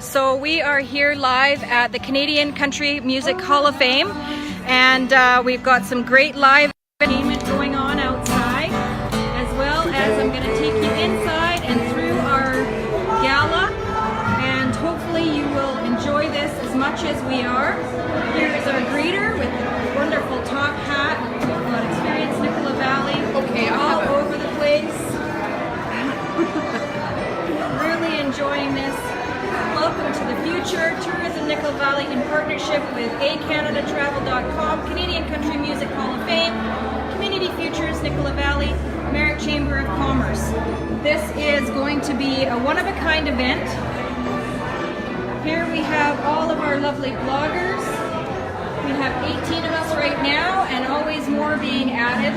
So we are here live at the Canadian Country Music Hall of Fame, and we've got some great live entertainment going on outside, as well as I'm going to take you inside and through our gala, and hopefully you will enjoy this as much as we are. Here is our greeter with the wonderful top hat. We've got Experience Nicola Valley all over the place. Really enjoying this. Welcome to the future. Tourism Nicola Valley in partnership with acanadatravel.com, Canadian Country Music Hall of Fame, Community Futures Nicola Valley, Merrick Chamber of Commerce. This is going to be a one-of-a-kind event. Here we have all of our lovely bloggers. We have 18 of us right now, and always more being added.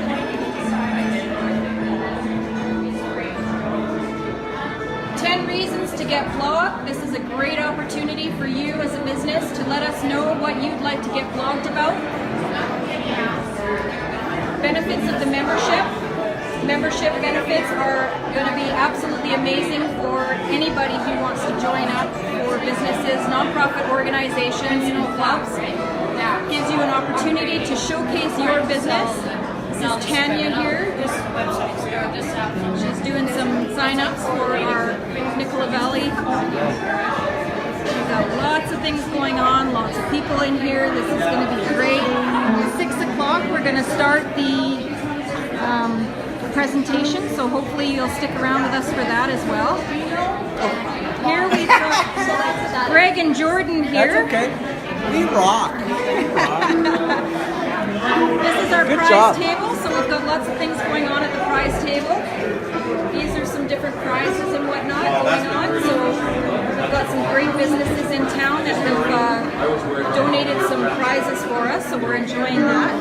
10 reasons to get blogged. This is a great opportunity for you as a business to let us know what you'd like to get blogged about. Benefits of the membership. Membership benefits are going to be absolutely amazing for anybody who wants to join up, for businesses, nonprofit organizations, clubs. Gives you an opportunity to showcase your business. This is Tanya here. She's doing some sign-ups for our Nicola Valley. We've got lots of things going on, lots of people in here. This is going to be great. At 6 o'clock we're going to start the presentation, so hopefully you'll stick around with us for that as well. Here we've got Greg and Jordan here. That's okay. We rock. This is our prize table, so we've got lots of things going on at the prize table. These are some different prizes and whatnot going on. So we've got some great businesses in town that have donated some prizes for us, so we're enjoying that.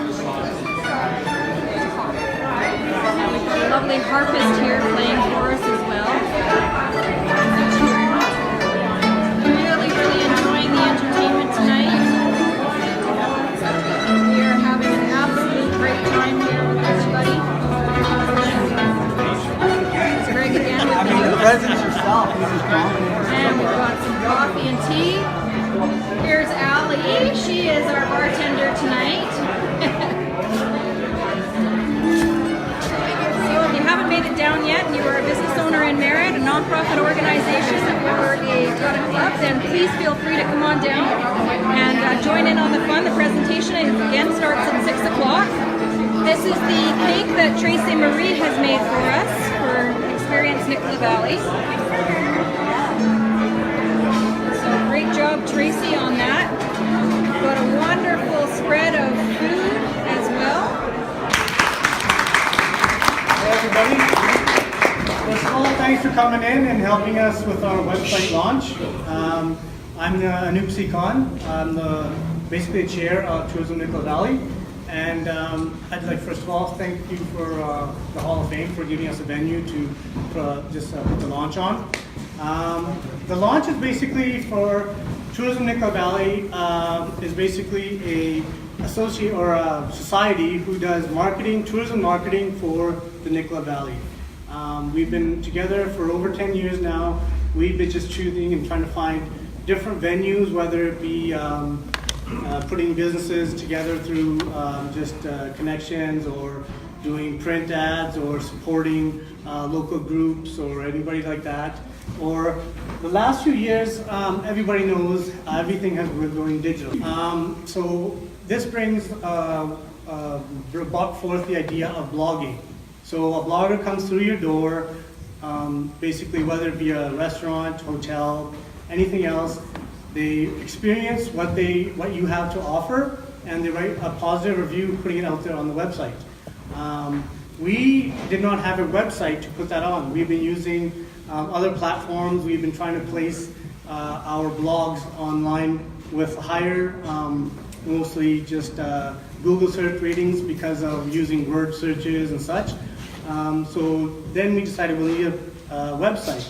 And we've got a lovely harpist here playing for us as well. Really enjoying the entertainment tonight. We are having an absolute great time here with everybody. It's Greg again with the booth. Present yourself. And we've got some coffee and tea. Here's Allie. She is our bartender tonight. So if you haven't made it down yet and you are a business owner in Merritt, a nonprofit organization, or got a club, then please feel free to come on down and join in on the fun. The presentation again starts at 6 o'clock. This is the cake that Tracy Marie has made for us for Experience Nicola Valley. So great job, Tracy, on that. We've got a wonderful spread of food as well. Hey everybody. First of all, thanks for coming in and helping us with our website launch. I'm Anup C. Khan. I'm basically the chair of Tourism Nicola Valley. And I'd like, first of all, thank you for the Hall of Fame for giving us a venue to put the launch on. The launch is basically for Tourism Nicola Valley is basically a associate or a society who does marketing, tourism marketing for the Nicola Valley. We've been together for over 10 years now. We've been just choosing and trying to find different venues, whether it be putting businesses together through connections, or doing print ads, or supporting local groups or anybody like that. Or the last few years, everybody knows everything has been going digital. So this brings brought forth the idea of blogging. So a blogger comes through your door, basically whether it be a restaurant, hotel, anything else. They experience what you have to offer, and they write a positive review, putting it out there on the website. We did not have a website to put that on. We've been using other platforms. We've been trying to place our blogs online with higher, mostly just Google search ratings because of using word searches and such. So then we decided we'll need a website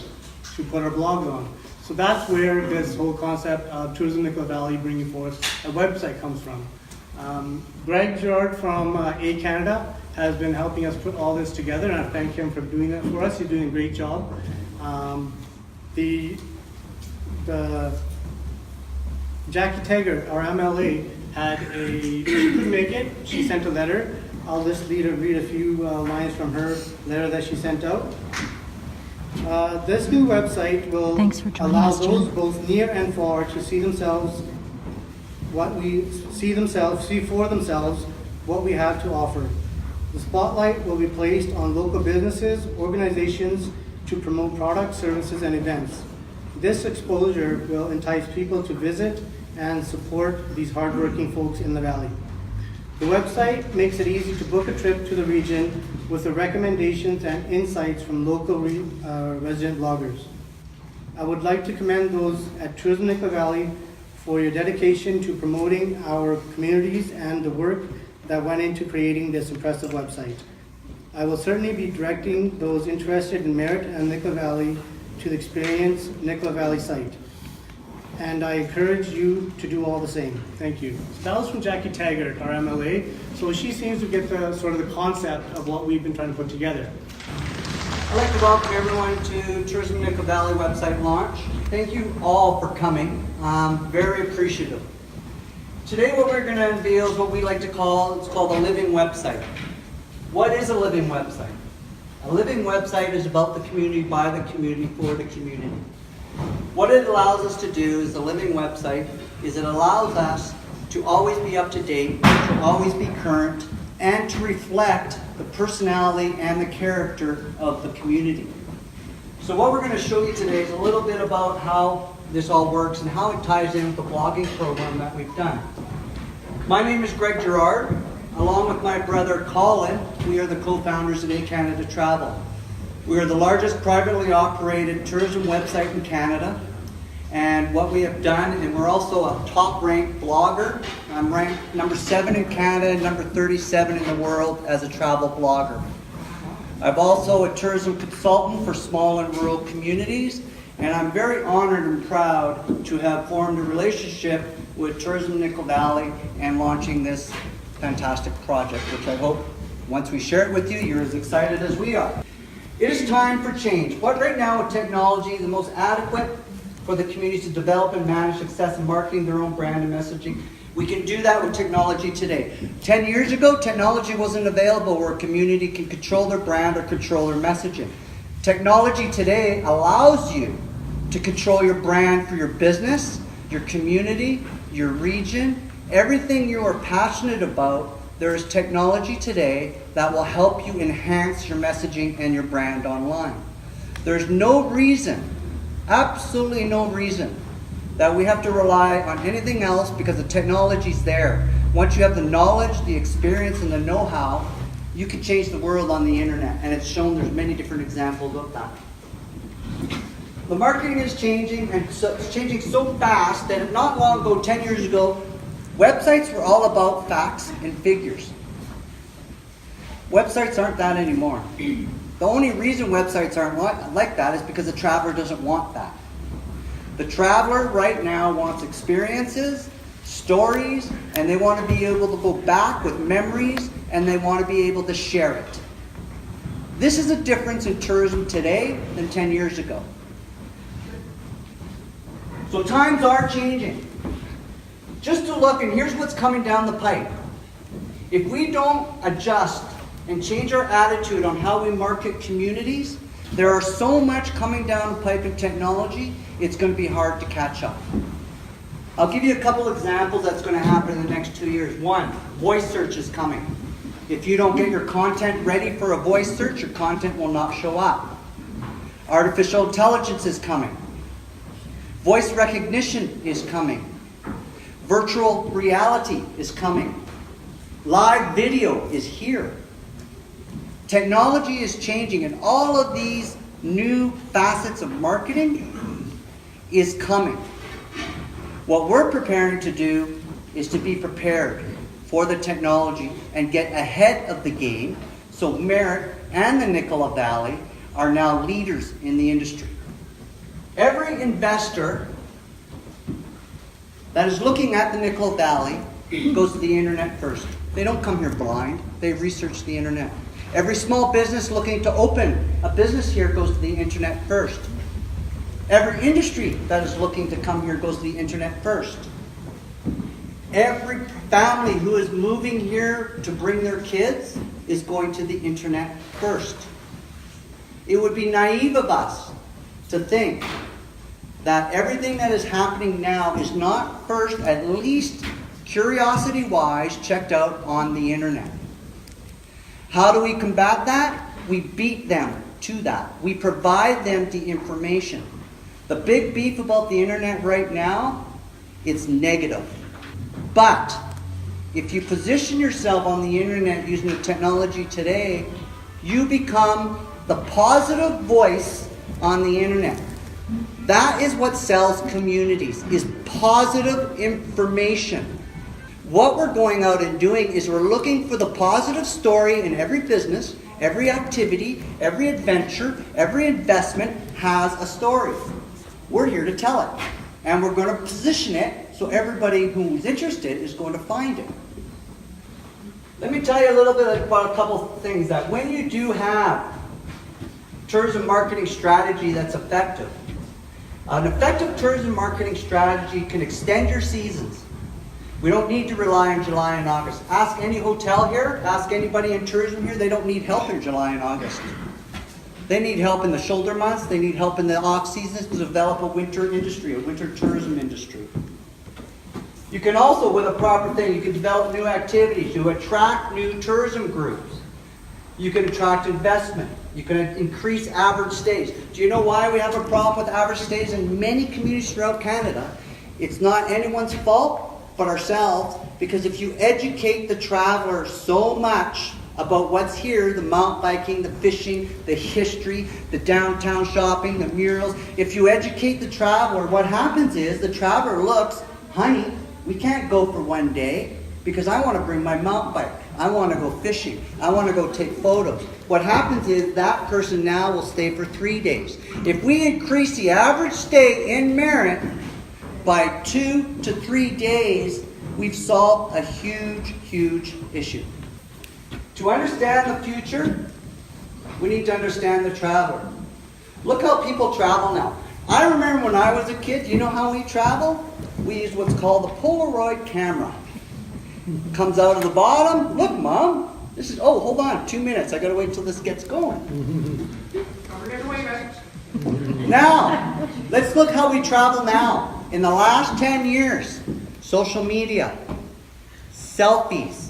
to put our blogs on. So that's where this whole concept of Tourism Nicola Valley bringing forth a website comes from. Greg Gerard from A Canada has been helping us put all this together, and I thank him for doing that for us. He's doing a great job. The Jackie Taggart, our MLA, she couldn't make it. She sent a letter. I'll just read a few lines from her letter that she sent out. This new website will allow those both near and far to see for themselves what we have to offer. The spotlight will be placed on local businesses, organizations to promote products, services, and events. This exposure will entice people to visit and support these hardworking folks in the Valley. The website makes it easy to book a trip to the region with the recommendations and insights from local resident bloggers. I would like to commend those at Tourism Nicola Valley for your dedication to promoting our communities and the work that went into creating this impressive website. I will certainly be directing those interested in Merritt and Nicola Valley to the Experience Nicola Valley site. And I encourage you to do all the same. Thank you. So that was from Jackie Taggart, our MLA. So she seems to get the sort of the concept of what we've been trying to put together. I'd like to welcome everyone to Tourism Nicola Valley website launch. Thank you all for coming. I'm very appreciative. Today what we're going to unveil is what we like to call, it's called a living website. What is a living website? A living website is about the community, by the community, for the community. What it allows us to do as a living website is it allows us to always be up to date, to always be current, and to reflect the personality and the character of the community. So what we're going to show you today is a little bit about how this all works and how it ties in with the blogging program that we've done. My name is Greg Gerard. Along with my brother Colin, we are the co-founders of A Canada Travel. We are the largest privately operated tourism website in Canada. And what we have done, and we're also a top-ranked blogger. I'm ranked number 7 in Canada, number 37 in the world as a travel blogger. I'm also a tourism consultant for small and rural communities, and I'm very honored and proud to have formed a relationship with Tourism Nicola Valley and launching this fantastic project, which I hope once we share it with you, you're as excited as we are. It is time for change. What right now with technology, the most adequate for the community to develop and manage success in marketing their own brand and messaging. We can do that with technology today. 10 years ago, technology wasn't available where a community can control their brand or control their messaging. Technology today allows you to control your brand for your business, your community, your region, everything you are passionate about. There is technology today that will help you enhance your messaging and your brand online. There's no reason, absolutely no reason, that we have to rely on anything else because the technology's there. Once you have the knowledge, the experience, and the know-how, you can change the world on the internet, and it's shown there's many different examples of that. The marketing is changing, and it's changing so fast that not long ago, 10 years ago, websites were all about facts and figures. Websites aren't that anymore. The only reason websites aren't like that is because the traveler doesn't want that. The traveler right now wants experiences, stories, and they want to be able to go back with memories, and they want to be able to share it. This is a difference in tourism today than 10 years ago. So times are changing. Just to look, and here's what's coming down the pipe. If we don't adjust and change our attitude on how we market communities, there are so much coming down the pipe in technology, it's going to be hard to catch up. I'll give you a couple examples that's going to happen in the next 2 years. One, voice search is coming. If you don't get your content ready for a voice search, your content will not show up. Artificial intelligence is coming. Voice recognition is coming. Virtual reality is coming. Live video is here. Technology is changing, and all of these new facets of marketing is coming. What we're preparing to do is to be prepared for the technology and get ahead of the game, so Merritt and the Nicola Valley are now leaders in the industry. Every investor that is looking at the Nicola Valley goes to the internet first. They don't come here blind. They research the internet. Every small business looking to open a business here goes to the internet first. Every industry that is looking to come here goes to the internet first. Every family who is moving here to bring their kids is going to the internet first. It would be naive of us to think that everything that is happening now is not first, at least curiosity-wise, checked out on the internet. How do we combat that? We beat them to that. We provide them the information. The big beef about the internet right now, it's negative. But if you position yourself on the internet using the technology today, you become the positive voice on the internet. That is what sells communities, is positive information. What we're going out and doing is we're looking for the positive story in every business, every activity, every adventure, every investment has a story. We're here to tell it. And we're going to position it so everybody who's interested is going to find it. Let me tell you a little bit about a couple of things that when you do have tourism marketing strategy that's effective, an effective tourism marketing strategy can extend your seasons. We don't need to rely on July and August. Ask any hotel here, ask anybody in tourism here, they don't need help in July and August. They need help in the shoulder months, they need help in the off seasons to develop a winter industry, a winter tourism industry. You can also, with a proper thing, you can develop new activities, you attract new tourism groups. You can attract investment. You can increase average stays. Do you know why we have a problem with average stays in many communities throughout Canada? It's not anyone's fault but ourselves, because if you educate the traveler so much about what's here, the mountain biking, the fishing, the history, the downtown shopping, the murals, if you educate the traveler, what happens is the traveler looks, honey, we can't go for one day because I want to bring my mountain bike. I want to go fishing. I want to go take photos. What happens is that person now will stay for 3 days. If we increase the average stay in Merritt by 2 to 3 days, we've solved a huge, huge issue. To understand the future, we need to understand the traveler. Look how people travel now. I remember when I was a kid, you know how we travel? We used what's called the Polaroid camera. Comes out of the bottom. Look, Mom, this is, oh, hold on, 2 minutes. I gotta wait till this gets going. Now, let's look how we travel now. In the last 10 years, social media, selfies,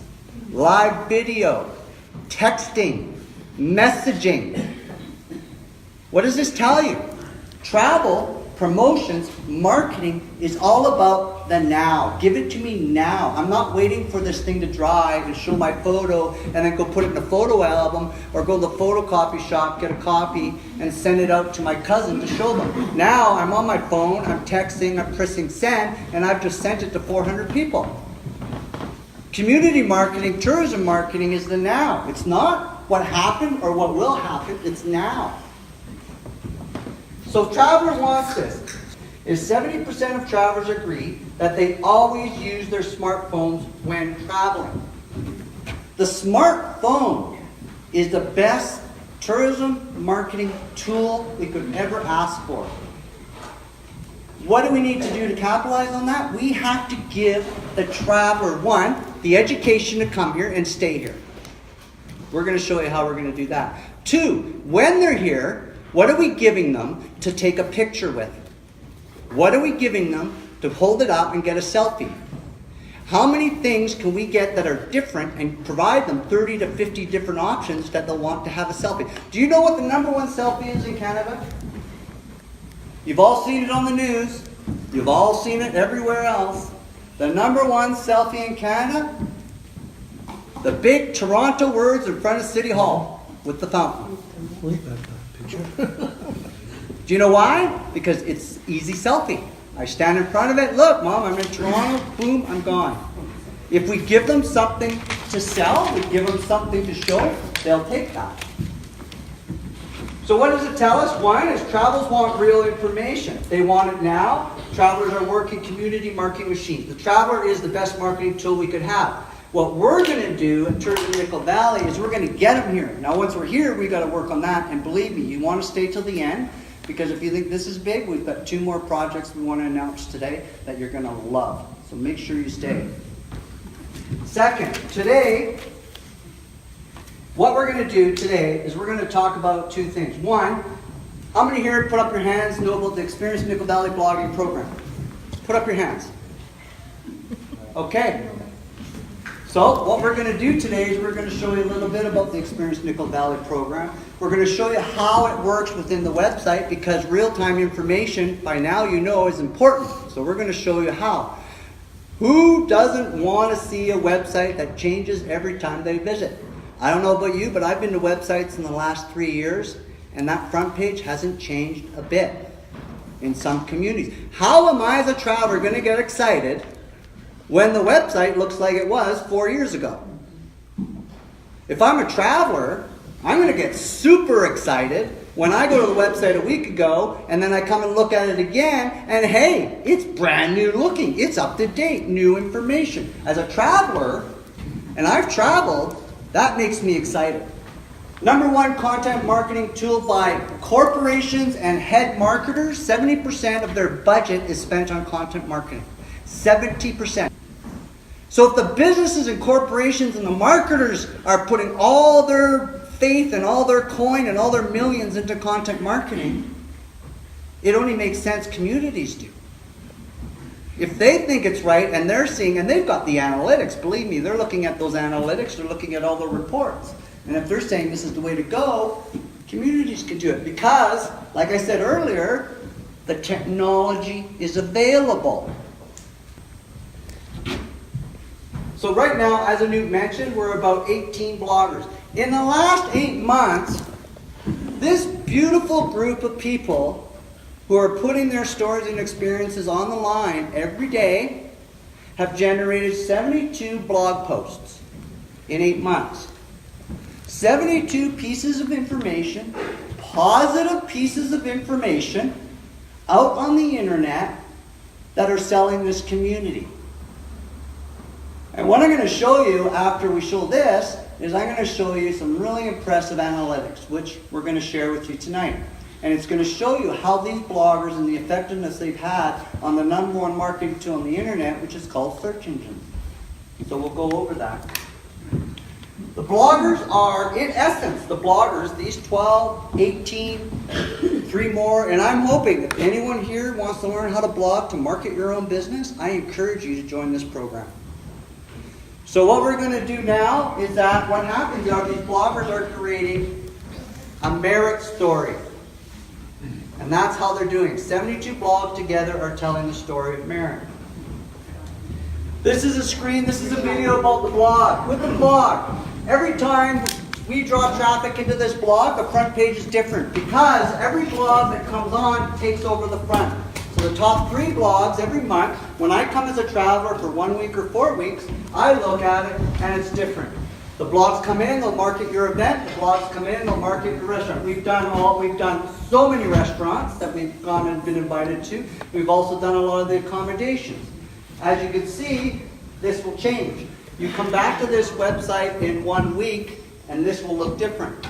live video, texting, messaging. What does this tell you? Travel, promotions, marketing is all about the now. Give it to me now. I'm not waiting for this thing to dry and show my photo and then go put it in a photo album or go to the photocopy shop, get a copy, and send it out to my cousin to show them. Now I'm on my phone, I'm texting, I'm pressing send, and I've just sent it to 400 people. Community marketing, tourism marketing is the now. It's not what happened or what will happen, it's now. So if travelers want this, is 70% of travelers agree that they always use their smartphones when traveling. The smartphone is the best tourism marketing tool we could ever ask for. What do we need to do to capitalize on that? We have to give the traveler, one, the education to come here and stay here. We're going to show you how we're going to do that. Two, when they're here, what are we giving them to take a picture with? What are we giving them to hold it up and get a selfie? How many things can we get that are different and provide them 30 to 50 different options that they'll want to have a selfie? Do you know what the number one selfie is in Canada? You've all seen it on the news. You've all seen it everywhere else. The number one selfie in Canada? The big Toronto words in front of City Hall with the fountain. Do you know why? Because it's easy selfie. I stand in front of it. Look, Mom, I'm in Toronto. Boom, I'm gone. If we give them something to sell, we give them something to show, they'll take that. So what does it tell us? One is travelers want real information. They want it now. Travelers are working community marketing machines. The traveler is the best marketing tool we could have. What we're going to do in Tourism Nicola Valley is we're going to get them here. Now once we're here, we've got to work on that. And believe me, you want to stay till the end. Because if you think this is big, we've got 2 more projects we want to announce today that you're going to love. So make sure you stay. Second, today, what we're going to do today is we're going to talk about 2 things. One, how many here, put up your hands, know about the Experience Nickel Valley blogging program? Put up your hands. Okay. So what we're going to do today is we're going to show you a little bit about the Experience Nickel Valley program. We're going to show you how it works within the website, because real-time information, by now you know, is important. So we're going to show you how. Who doesn't want to see a website that changes every time they visit? I don't know about you, but I've been to websites in the last 3 years, and that front page hasn't changed a bit in some communities. How am I as a traveler going to get excited when the website looks like it was 4 years ago? If I'm a traveler, I'm going to get super excited when I go to the website a week ago and then I come and look at it again and hey, it's brand new looking. It's up to date, new information. As a traveler, and I've traveled, that makes me excited. Number 1 content marketing tool by corporations and head marketers. 70% of their budget is spent on content marketing. 70%. So if the businesses and corporations and the marketers are putting all their faith and all their coin and all their millions into content marketing, it only makes sense communities do. If they think it's right and they're seeing, and they've got the analytics, believe me, they're looking at those analytics, they're looking at all the reports. And if they're saying this is the way to go, communities can do it. Because, like I said earlier, the technology is available. So right now, as Anoop mentioned, we're about 18 bloggers. In the last 8 months, this beautiful group of people who are putting their stories and experiences on the line every day have generated 72 blog posts in 8 months. 72 pieces of information, positive pieces of information out on the internet that are selling this community. And what I'm going to show you after we show this is I'm going to show you some really impressive analytics, which we're going to share with you tonight. And it's going to show you how these bloggers and the effectiveness they've had on the number 1 marketing tool on the internet, which is called search engines. So we'll go over that. The bloggers are, in essence, the bloggers, these 12, 18, 3 more, and I'm hoping if anyone here wants to learn how to blog to market your own business, I encourage you to join this program. So what we're going to do now is that what happens are these bloggers are creating a merit story. And that's how they're doing. 72 blogs together are telling the story of merit. This is a screen, this is a video about the blog. With the blog, every time we draw traffic into this blog, the front page is different because every blog that comes on takes over the front. So the top 3 blogs every month, when I come as a traveler for 1 week or 4 weeks, I look at it and it's different. The blogs come in, they'll market your event. The blogs come in, they'll market your restaurant. We've done so many restaurants that we've gone and been invited to. We've also done a lot of the accommodations. As you can see, this will change. You come back to this website in 1 week, and this will look different.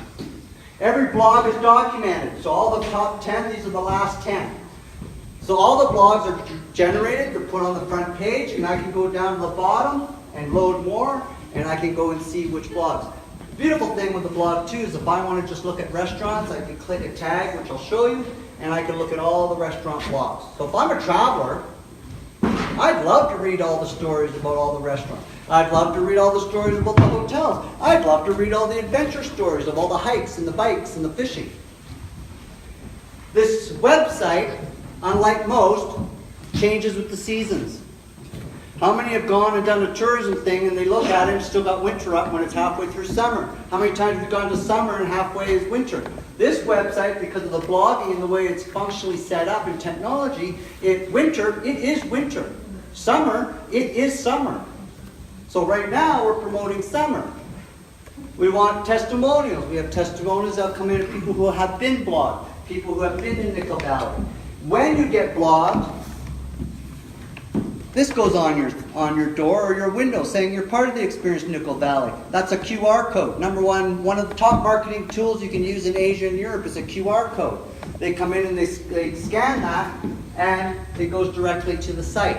Every blog is documented. So all the top 10, these are the last 10. So all the blogs are generated, they're put on the front page, and I can go down to the bottom and load more, and I can go and see which blogs. The beautiful thing with the blog too is if I want to just look at restaurants, I can click a tag, which I'll show you, and I can look at all the restaurant blogs. So if I'm a traveler, I'd love to read all the stories about all the restaurants. I'd love to read all the stories about the hotels. I'd love to read all the adventure stories of all the hikes and the bikes and the fishing. This website, unlike most, changes with the seasons. How many have gone and done a tourism thing and they look at it and still got winter up when it's halfway through summer? How many times have you gone to summer and halfway is winter? This website, because of the blogging and the way it's functionally set up in technology, it is winter. Summer, it is summer. So right now we're promoting summer. We want testimonials. We have testimonials that come in of people who have been blogged, people who have been in Nickel Valley. When you get blogged, this goes on your door or your window saying you're part of the Experience Nickel Valley. That's a QR code. Number one of the top marketing tools you can use in Asia and Europe is a QR code. They come in and they scan that, and it goes directly to the site.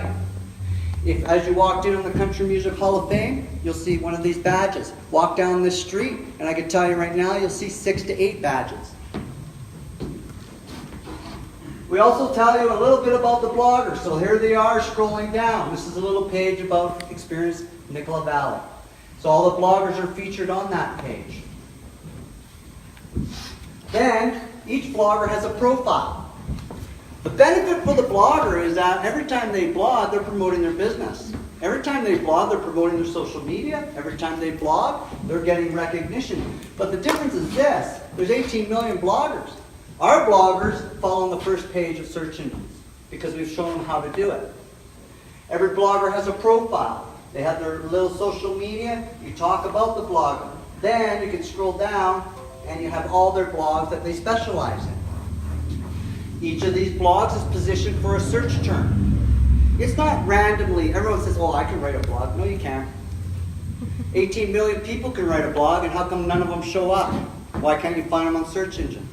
If, as you walked in on the Country Music Hall of Fame, you'll see one of these badges. Walk down this street, and I can tell you right now, you'll see 6 to 8 badges. We also tell you a little bit about the bloggers. So here they are scrolling down. This is a little page about Experience Nicola Valley. So all the bloggers are featured on that page. Then, each blogger has a profile. The benefit for the blogger is that every time they blog, they're promoting their business. Every time they blog, they're promoting their social media. Every time they blog, they're getting recognition. But the difference is this. There's 18 million bloggers. Our bloggers fall on the first page of search engines because we've shown them how to do it. Every blogger has a profile. They have their little social media. You talk about the blogger. Then you can scroll down and you have all their blogs that they specialize in. Each of these blogs is positioned for a search term. It's not randomly. Everyone says, oh, I can write a blog. No, you can't. 18 million people can write a blog, and how come none of them show up? Why can't you find them on search engines?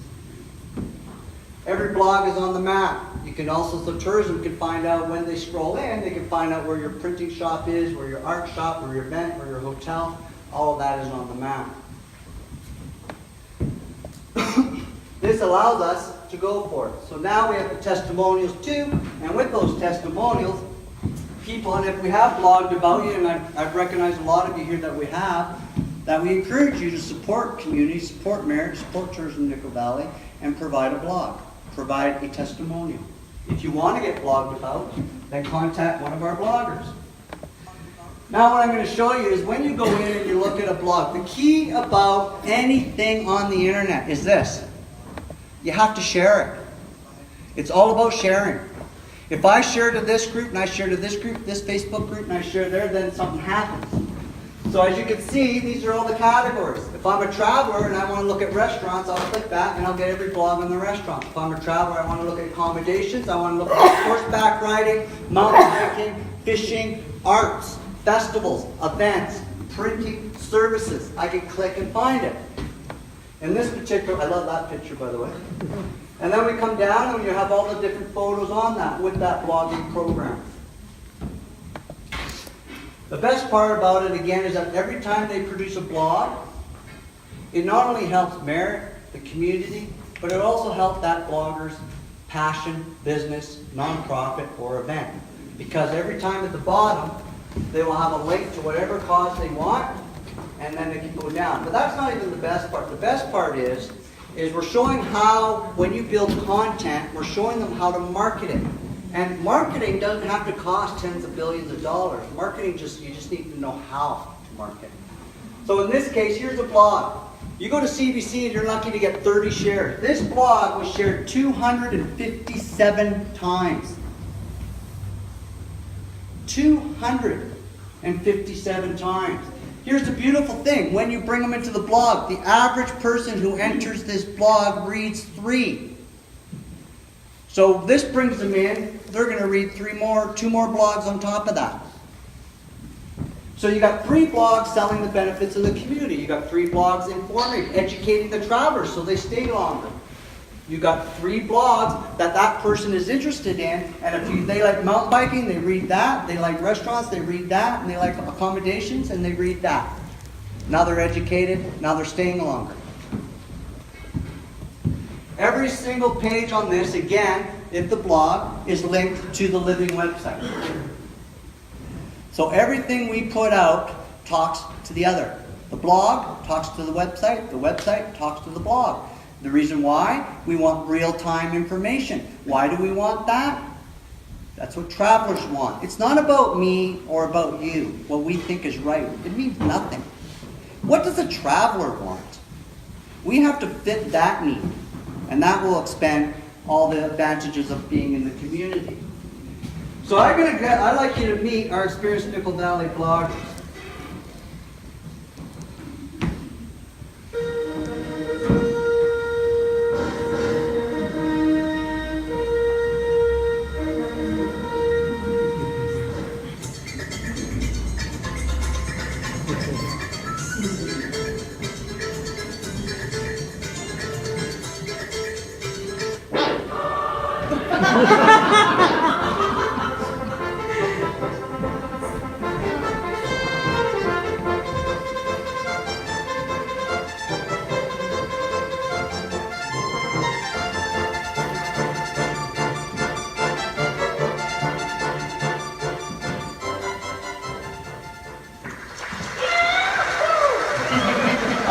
Every blog is on the map. You can also, so tourism can find out when they scroll in, they can find out where your printing shop is, where your art shop, where your event, where your hotel. All of that is on the map. This allows us to go for it. So now we have the testimonials too, and with those testimonials, people, and if we have blogged about you, and I've recognized a lot of you here that we have, that we encourage you to support community, support marriage, support tourism in Nicola Valley, and provide a blog, provide a testimonial. If you want to get blogged about, then contact one of our bloggers. Now what I'm going to show you is when you go in and you look at a blog, the key about anything on the internet is this. You have to share it. It's all about sharing. If I share to this group, and I share to this group, this Facebook group, and I share there, then something happens. So as you can see, these are all the categories. If I'm a traveler and I want to look at restaurants, I'll click that and I'll get every blog on the restaurant. If I'm a traveler, I want to look at accommodations, I want to look at horseback riding, mountain hiking, fishing, arts, festivals, events, printing, services. I can click and find it. In this particular, I love that picture by the way. And then we come down and you have all the different photos on that with that blogging program. The best part about it again is that every time they produce a blog, it not only helps merit the community, but it also helps that blogger's passion, business, nonprofit, or event. Because every time at the bottom, they will have a link to whatever cause they want, and then they can go down. But that's not even the best part. The best part is we're showing how, when you build content, we're showing them how to market it. And marketing doesn't have to cost tens of billions of dollars. Marketing you just need to know how to market. So in this case, here's a blog. You go to CBC and you're lucky to get 30 shares. This blog was shared 257 times. 257 times. Here's the beautiful thing. When you bring them into the blog, the average person who enters this blog reads 3. So this brings them in. They're going to read 2 more blogs on top of that. So you got 3 blogs selling the benefits of the community. You got 3 blogs informing, educating the travelers so they stay longer. You got 3 blogs that person is interested in, and if they like mountain biking, they read that. They like restaurants, they read that, and they like accommodations, and they read that. Now they're educated. Now they're staying longer. Every single page on this, again, if the blog, is linked to the living website. So everything we put out talks to the other. The blog talks to the website talks to the blog. The reason why? We want real-time information. Why do we want that? That's what travelers want. It's not about me or about you, what we think is right. It means nothing. What does a traveler want? We have to fit that need. And that will expand all the advantages of being in the community. So I'd like you to meet our experienced Nicola Valley bloggers.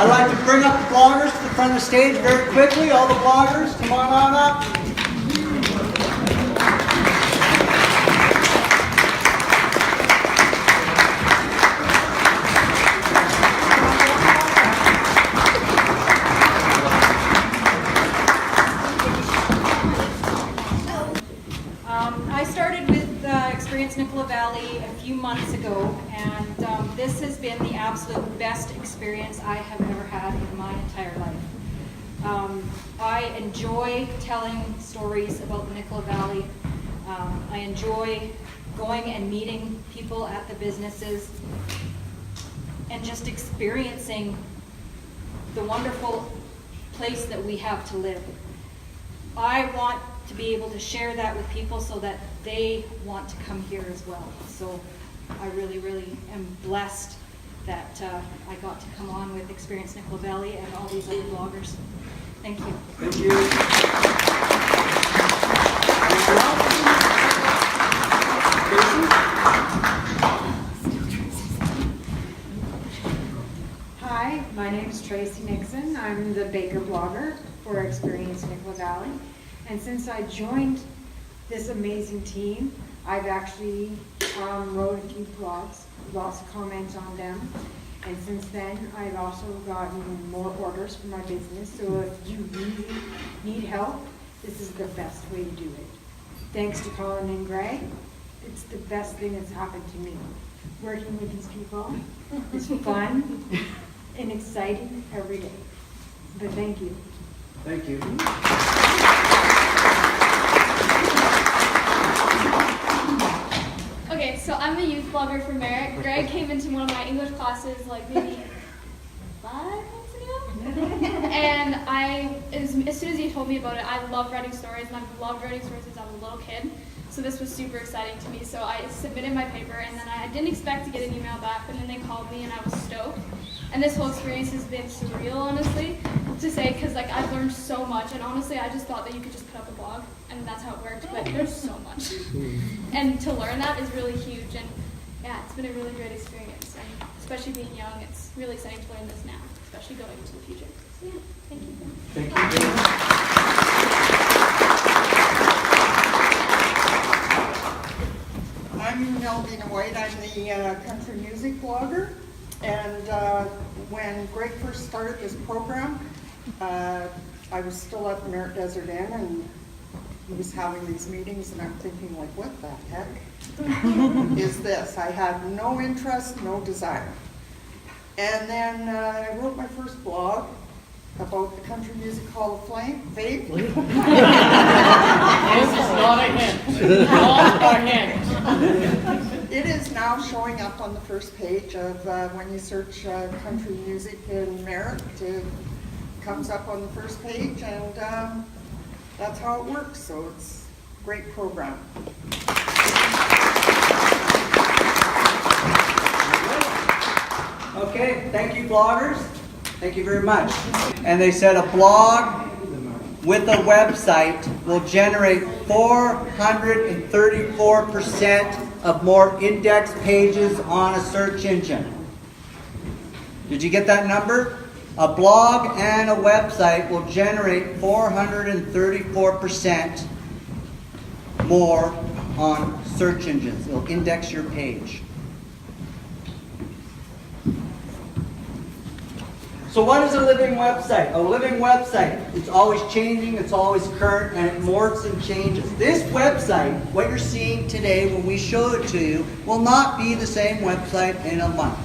I'd like to bring up the bloggers to the front of the stage very quickly. All the bloggers, come on up. I started with Experience Nicola Valley a few months ago, and this has been the absolute best experience I have ever had in my entire life. I enjoy telling stories about the Nicola Valley. I enjoy going and meeting people at the businesses and just experiencing the wonderful place that we have to live. I want to be able to share that with people so that they want to come here as well. So I really, really am blessed that I got to come on with Experience Nicola Valley and all these other bloggers. Thank you. Thank you. Hi, my name is Tracy Nixon. I'm the Baker blogger for Experience Nicola Valley. And since I joined this amazing team, I've actually wrote a few blogs, lots of comments on them. And since then, I've also gotten more orders for my business. So if you really need help, this is the best way to do it. Thanks to Colin and Greg, it's the best thing that's happened to me. Working with these people is fun and exciting every day. But thank you. Thank you. Okay, so I'm a youth blogger for Merritt. Greg came into one of my English classes like maybe 5 months ago. And as soon as he told me about it, I love writing stories, and I've loved writing stories since I was a little kid. So this was super exciting to me. So I submitted my paper, and then I didn't expect to get an email back, but then they called me, and I was stoked. And this whole experience has been surreal, honestly, to say, because like I've learned so much. And honestly, I just thought that you could just put up a blog, and that's how it worked. But there's so much, and to learn that is really huge. And yeah, it's been a really great experience. And especially being young, it's really exciting to learn this now, especially going into the future. So yeah, thank you. Thank you. I'm Melvina White. I'm the country music blogger. And when Greg first started this program, I was still at the Merritt Desert Inn, and he was having these meetings, and I'm thinking, like, what the heck is this? I had no interest, no desire. And then I wrote my first blog about the Country Music Hall of Fame. This is not a hint. Not a hint. It is now showing up on the first page of when you search country music in Merritt. It comes up on the first page, and that's how it works. So it's a great program. Okay, thank you, bloggers. Thank you very much. And they said a blog with a website will generate 434% of more index pages on a search engine. Did you get that number? A blog and a website will generate 434% more on search engines. It'll index your page. So what is a living website? A living website, it's always changing, it's always current, and it morphs and changes. This website, what you're seeing today when we show it to you, will not be the same website in a month.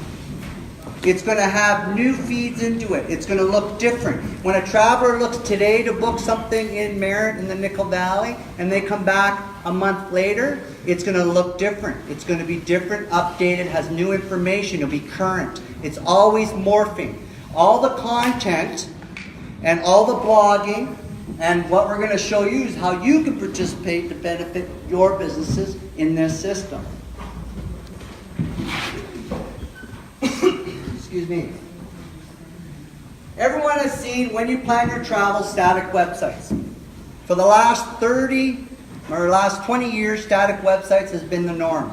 It's going to have new feeds into it. It's going to look different. When a traveler looks today to book something in Merritt in the Nicola Valley, and they come back a month later, it's going to look different. It's going to be different, updated, has new information, it'll be current. It's always morphing. All the content and all the blogging and what we're going to show you is how you can participate to benefit your businesses in this system. Excuse me. Everyone has seen, when you plan your travel, static websites. For the last 30 or last 20 years, static websites has been the norm.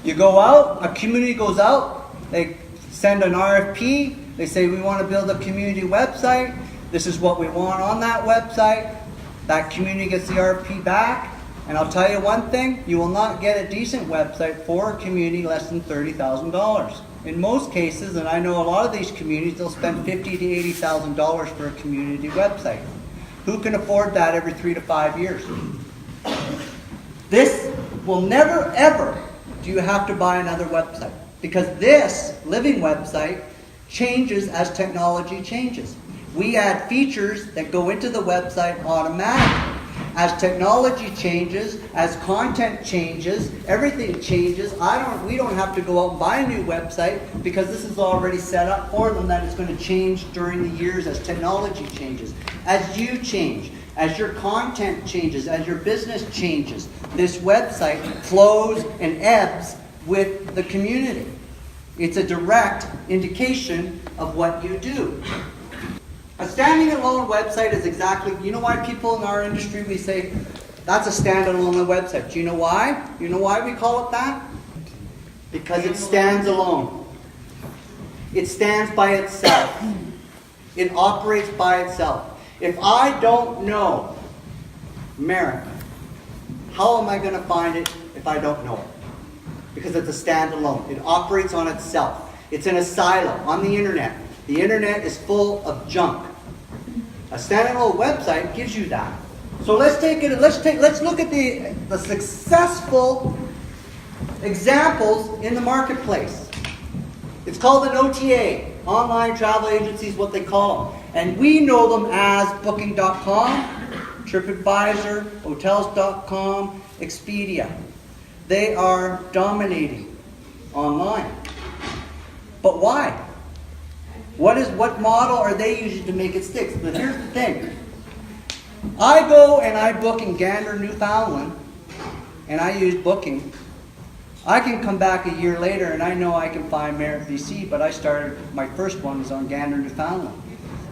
You go out, a community goes out, they send an RFP, They say, we want to build a community website. This is what we want on that website. That community gets the RP back. And I'll tell you one thing, you will not get a decent website for a community less than $30,000. In most cases, and I know a lot of these communities, they'll spend $50,000 to $80,000 for a community website. Who can afford that every 3 to 5 years? This will never, ever do you have to buy another website. Because this living website changes as technology changes. We add features that go into the website automatically. As technology changes, as content changes, everything changes. We don't have to go out and buy a new website because this is already set up for them that it's going to change during the years as technology changes. As you change, as your content changes, as your business changes, this website flows and ebbs with the community. It's a direct indication of what you do. A standing alone website is exactly, you know why people in our industry, we say, that's a standalone website. Do you know why? You know why we call it that? Because it stands alone. It stands by itself. It operates by itself. If I don't know Merrick, how am I going to find it if I don't know it? Because it's a standalone. It operates on itself. It's in a silo on the internet. The internet is full of junk. A standalone website gives you that. So let's look at the successful examples in the marketplace. It's called an OTA, online travel agency is what they call them. And we know them as Booking.com, TripAdvisor, Hotels.com, Expedia. They are dominating online. But why? What model are they using to make it stick? But here's the thing. I go and I book in Gander, Newfoundland, and I use Booking. I can come back a year later and I know I can find Merritt, BC, but my first one was on Gander, Newfoundland.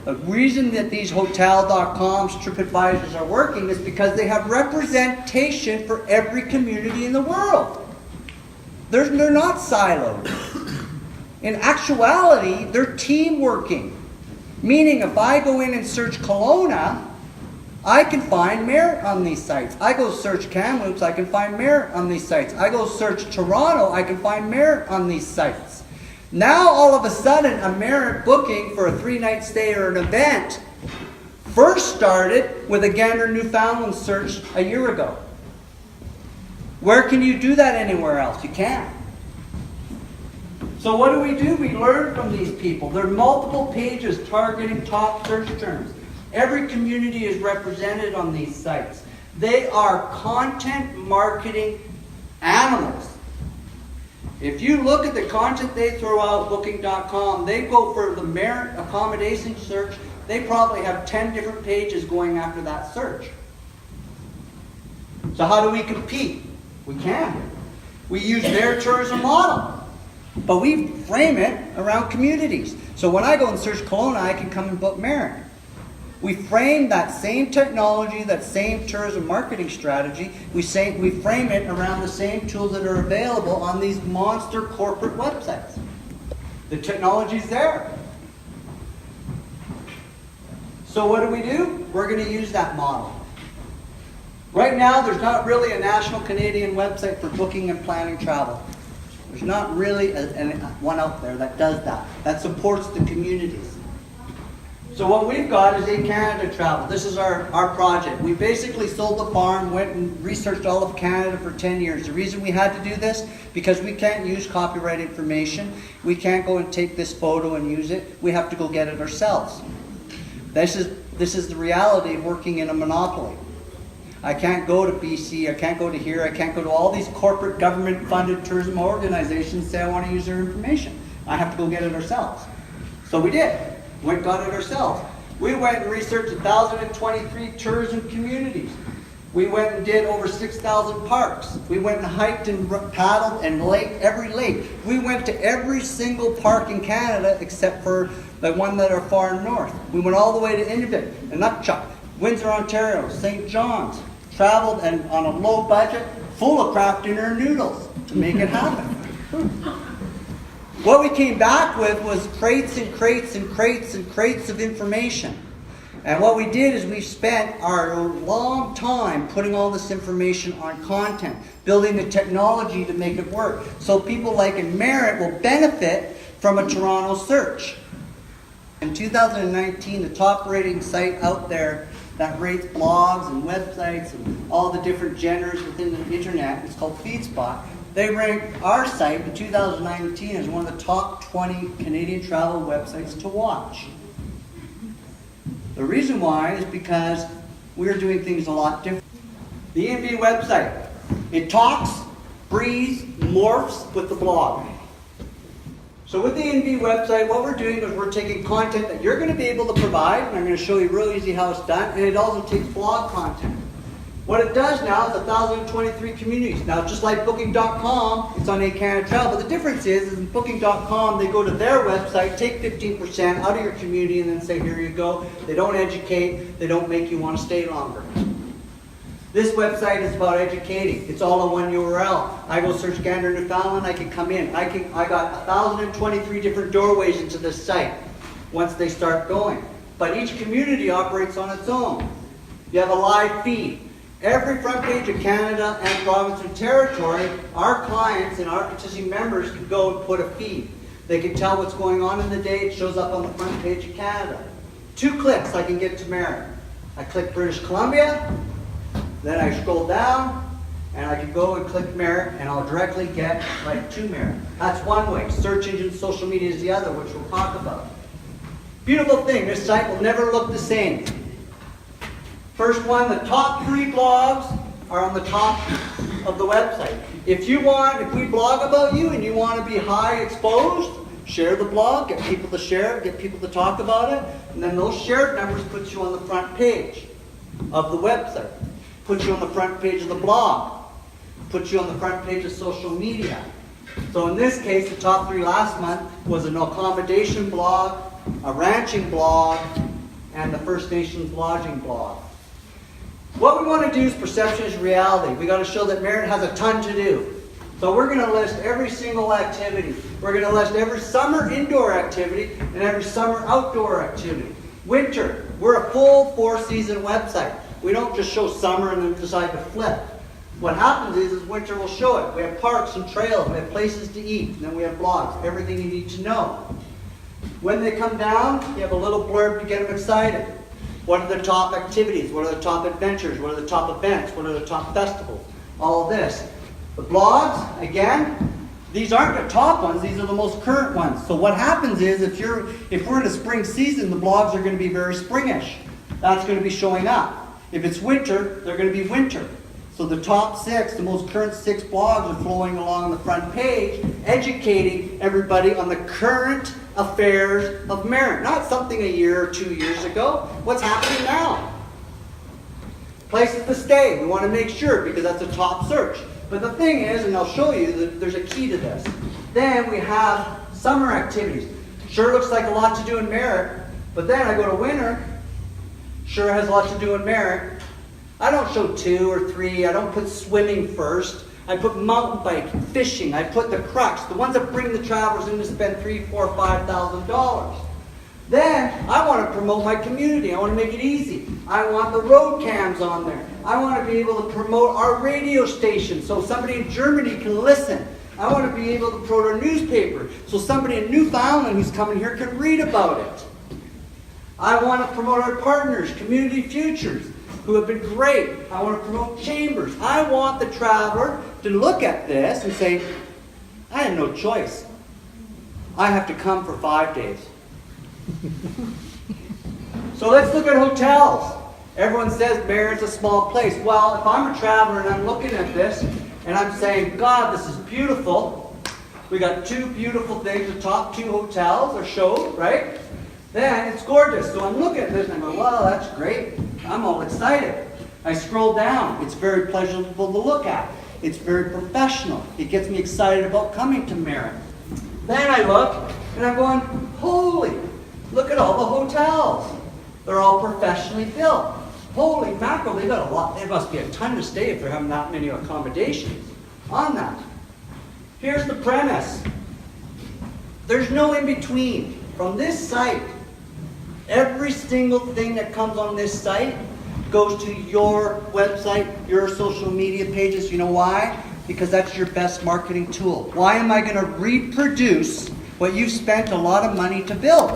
The reason that these Hotel.coms, TripAdvisors are working is because they have representation for every community in the world. They're not siloed. In actuality, they're team working. Meaning if I go in and search Kelowna, I can find Merritt on these sites. I go search Kamloops, I can find Merritt on these sites. I go search Toronto, I can find Merritt on these sites. Now all of a sudden, a Merritt booking for a 3-night stay or an event first started with a Gander, Newfoundland search a year ago. Where can you do that anywhere else? You can't. So what do? We learn from these people. There are multiple pages targeting top search terms. Every community is represented on these sites. They are content marketing animals. If you look at the content they throw out, Booking.com, they go for the Merritt accommodation search. They probably have 10 different pages going after that search. So how do we compete? We can't. We use their tourism model. But we frame it around communities. So when I go and search Kelowna, I can come and book Merritt. We frame that same technology, that same tourism marketing strategy, we frame it around the same tools that are available on these monster corporate websites. The technology's there. So what do? We're going to use that model. Right now, there's not really a national Canadian website for booking and planning travel. There's not really one out there that does that supports the communities. So what we've got is A Canada Travel. This is our project. We basically sold the farm, went and researched all of Canada for 10 years. The reason we had to do this, because we can't use copyright information. We can't go and take this photo and use it. We have to go get it ourselves. This is the reality of working in a monopoly. I can't go to BC, I can't go to here, I can't go to all these corporate government-funded tourism organizations and say I want to use their information. I have to go get it ourselves. So we did. Went and got it ourselves. We went and researched 1,023 tourism communities. We went and did over 6,000 parks. We went and hiked and paddled and every lake. We went to every single park in Canada except for the one that are far north. We went all the way to Inuvik, Inukchuk, Windsor, Ontario, St. John's. Traveled and on a low budget, full of craft dinner and noodles to make it happen. What we came back with was crates and crates and crates and crates of information. And what we did is we spent our long time putting all this information on content, building the technology to make it work. So people like in Merritt will benefit from a Toronto search. In 2019, the top rating site out there that rates blogs and websites and all the different genres within the internet is called FeedSpot. They ranked our site in 2019 as one of the top 20 Canadian travel websites to watch. The reason why is because we're doing things a lot different. The ENV website, it talks, breathes, morphs with the blog. So with the ENV website, what we're doing is we're taking content that you're going to be able to provide, and I'm going to show you real easy how it's done, and it also takes blog content. What it does now is 1,023 communities. Now, just like Booking.com, it's on A Canada Travel, but the difference is in Booking.com, they go to their website, take 15% out of your community, and then say, here you go. They don't educate. They don't make you want to stay longer. This website is about educating. It's all in one URL. I go search Gander, Newfoundland, I can come in. I got 1,023 different doorways into this site once they start going. But each community operates on its own. You have a live feed. Every front page of Canada and province and territory, our clients and our participating members can go and put a feed. They can tell what's going on in the day. It shows up on the front page of Canada. 2 clicks, I can get to Merritt. I click British Columbia, then I scroll down, and I can go and click Merritt, and I'll directly get right to Merritt. That's one way. Search engine, social media is the other, which we'll talk about. Beautiful thing, this site will never look the same. First one, the top 3 blogs are on the top of the website. If we blog about you and you want to be high exposed, share the blog, get people to share it, get people to talk about it, and then those shared numbers put you on the front page of the website, put you on the front page of the blog, put you on the front page of social media. So in this case, the top 3 last month was an accommodation blog, a ranching blog, and the First Nations lodging blog. What we want to do is perception is reality. We got to show that Merritt has a ton to do. So we're going to list every single activity. We're going to list every summer indoor activity and every summer outdoor activity. Winter, we're a full 4-season website. We don't just show summer and then decide to flip. What happens is winter will show it. We have parks and trails, we have places to eat, and then we have blogs, everything you need to know. When they come down, you have a little blurb to get them excited. What are the top activities? What are the top adventures? What are the top events? What are the top festivals? All of this. The blogs, again, these aren't the top ones, these are the most current ones. So what happens is if we're in a spring season, the blogs are going to be very springish. That's going to be showing up. If it's winter, they're going to be winter. So the top 6, the most current 6 blogs are flowing along the front page, educating everybody on the current affairs of Merritt. Not something a year or 2 years ago. What's happening now? Places to stay. We want to make sure because that's a top search. But the thing is, and I'll show you that there's a key to this. Then we have summer activities. Sure looks like a lot to do in Merritt, but then I go to winter. Sure has a lot to do in Merritt. I don't show 2 or 3. I don't put swimming first. I put mountain biking, fishing. I put the crux, the ones that bring the travelers in to spend $3,000, $4,000, $5,000. Then I want to promote my community. I want to make it easy. I want the road cams on there. I want to be able to promote our radio station so somebody in Germany can listen. I want to be able to promote our newspaper so somebody in Newfoundland who's coming here can read about it. I want to promote our partners, Community Futures, who have been great. I want to promote chambers. I want the traveler to look at this and say, I have no choice. I have to come for 5 days. So let's look at hotels. Everyone says Merritt's a small place. Well, if I'm a traveler and I'm looking at this and I'm saying, God, this is beautiful. We got 2 beautiful things. The top 2 hotels are showed, right? Then it's gorgeous. So I'm looking at this and I go, wow, that's great. I'm all excited. I scroll down. It's very pleasurable to look at. It's very professional. It gets me excited about coming to Merritt. Then I look and I'm going, holy, look at all the hotels. They're all professionally built. Holy mackerel, they got a lot. There must be a ton to stay if they're having that many accommodations on that. Here's the premise. There's no in between. From this site, every single thing that comes on this site goes to your website, your social media pages. You know why? Because that's your best marketing tool. Why am I going to reproduce what you've spent a lot of money to build?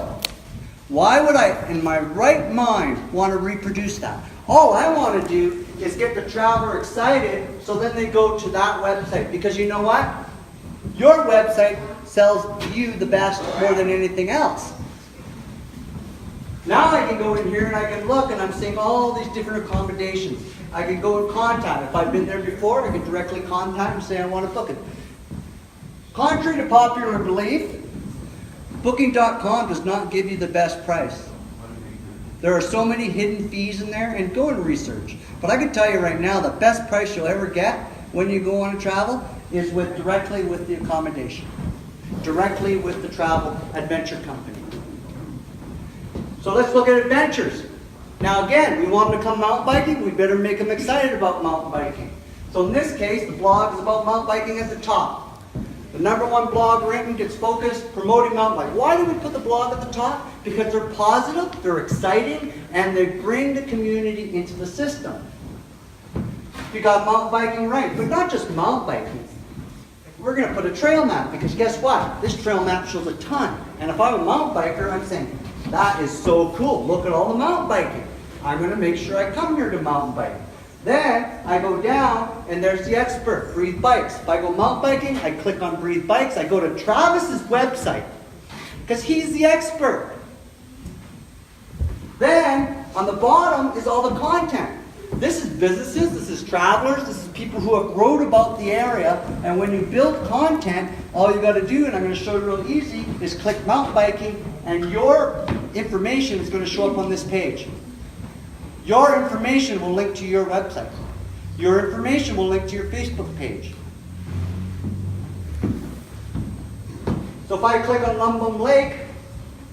Why would I, in my right mind, want to reproduce that? All I want to do is get the traveler excited so then they go to that website. Because you know what? Your website sells you the best more than anything else. Now I can go in here and I can look and I'm seeing all these different accommodations. I can go and contact. If I've been there before, I can directly contact and say I want to book it. Contrary to popular belief, Booking.com does not give you the best price. There are so many hidden fees in there, and go and research. But I can tell you right now, the best price you'll ever get when you go on a travel is directly with the accommodation. Directly with the travel adventure company. So let's look at adventures. Now again, we want them to come mountain biking, we better make them excited about mountain biking. So in this case, the blog is about mountain biking at the top. The #1 blog written gets focused promoting mountain bike. Why do we put the blog at the top? Because they're positive, they're exciting, and they bring the community into the system. You got mountain biking right, but not just mountain biking. We're going to put a trail map, because guess what? This trail map shows a ton. And if I'm a mountain biker, I'm saying, that is so cool. Look at all the mountain biking. I'm going to make sure I come here to mountain bike. Then I go down and there's the expert, Breathe Bikes. If I go mountain biking, I click on Breathe Bikes. I go to Travis's website because he's the expert. Then on the bottom is all the content. This is businesses, this is travelers, this is people who have wrote about the area. And when you build content, all you got to do, and I'm going to show you real easy, is click mountain biking and your information is going to show up on this page. Your information will link to your website. Your information will link to your Facebook page. So if I click on Lumbum Lake,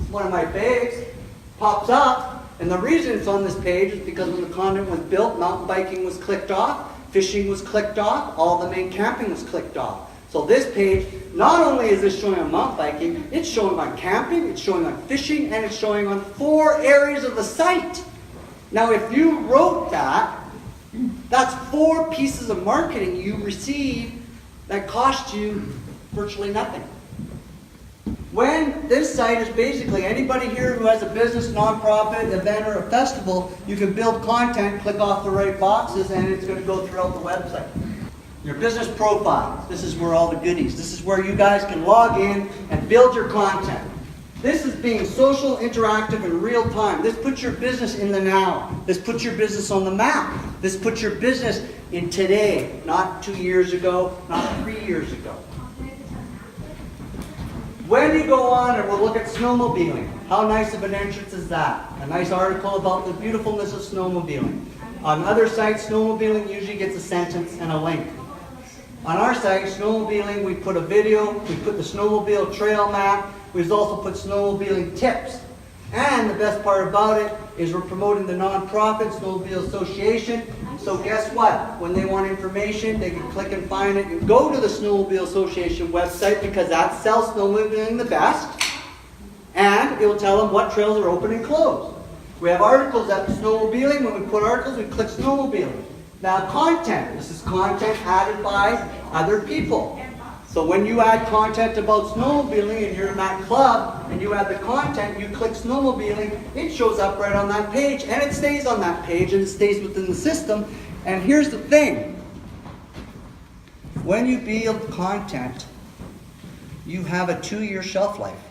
one of my faves, pops up, and the reason it's on this page is because when the content was built, mountain biking was clicked off, fishing was clicked off, all the main camping was clicked off. So this page, not only is this showing on mountain biking, it's showing on camping, it's showing on fishing, and it's showing on 4 areas of the site. Now, if you wrote that, that's 4 pieces of marketing you receive that cost you virtually nothing. When this site is basically anybody here who has a business, nonprofit, event, or a festival, you can build content, click off the right boxes, and it's going to go throughout the website. Your business profile. This is where all the goodies. This is where you guys can log in and build your content. This is being social, interactive, and real time. This puts your business in the now. This puts your business on the map. This puts your business in today, not 2 years ago, not 3 years ago. When you go on, and we'll look at snowmobiling. How nice of an entrance is that? A nice article about the beautifulness of snowmobiling. On other sites, snowmobiling usually gets a sentence and a link. On our site, snowmobiling, we put a video, we put the snowmobile trail map, we've also put snowmobiling tips. And the best part about it is we're promoting the nonprofit Snowmobile Association. So guess what? When they want information, they can click and find it and go to the Snowmobile Association website because that sells snowmobiling the best. And it will tell them what trails are open and closed. We have articles at snowmobiling. When we put articles, we click snowmobiling. Now content. This is content added by other people. So when you add content about snowmobiling and you're in that club and you add the content, you click snowmobiling, it shows up right on that page and it stays on that page and it stays within the system. And here's the thing. When you build content, you have a 2-year shelf life.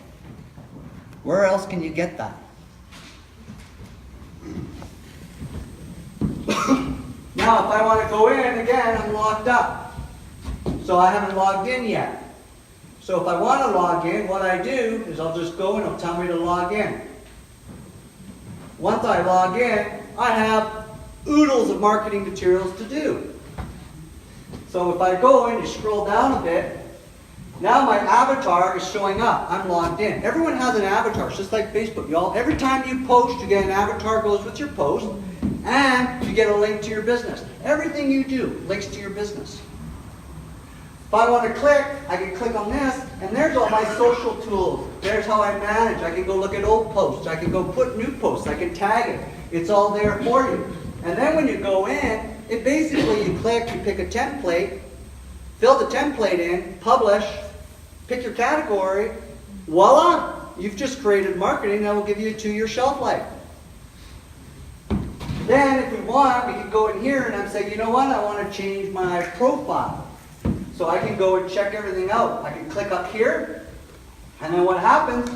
Where else can you get that? Now, if I want to go in, again, I'm locked up. So I haven't logged in yet. So if I want to log in, what I do is I'll just go and it'll tell me to log in. Once I log in, I have oodles of marketing materials to do. So if I go and you scroll down a bit, now my avatar is showing up. I'm logged in. Everyone has an avatar. It's just like Facebook, y'all. Every time you post, you get an avatar goes with your post, and you get a link to your business. Everything you do links to your business. If I want to click, I can click on this, and there's all my social tools. There's how I manage. I can go look at old posts. I can go put new posts. I can tag it. It's all there for you. And then when you go in, it basically, you click, you pick a template, fill the template in, publish, pick your category, voila! You've just created marketing that will give you a 2-year shelf life. Then, if we want, we can go in here and I'm saying, you know what, I want to change my profile. So I can go and check everything out. I can click up here, and then what happens,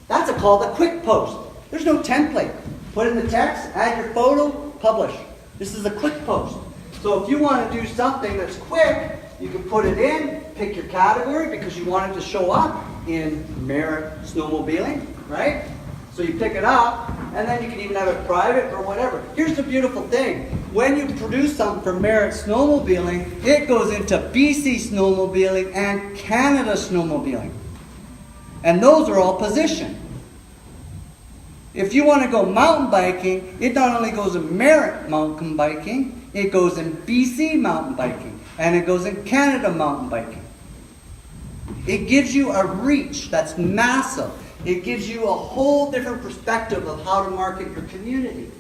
that's called a quick post. There's no template. Put in the text, add your photo, publish. This is a quick post. So if you want to do something that's quick, you can put it in, pick your category because you want it to show up in Merit snowmobiling, right? So you pick it up, and then you can even have it private or whatever. Here's the beautiful thing. When you produce something for Merit snowmobiling, it goes into BC snowmobiling and Canada snowmobiling. And those are all positioned. If you want to go mountain biking, it not only goes in Merit mountain biking, it goes in BC mountain biking, and it goes in Canada mountain biking. It gives you a reach that's massive. It gives you a whole different perspective of how to market your community.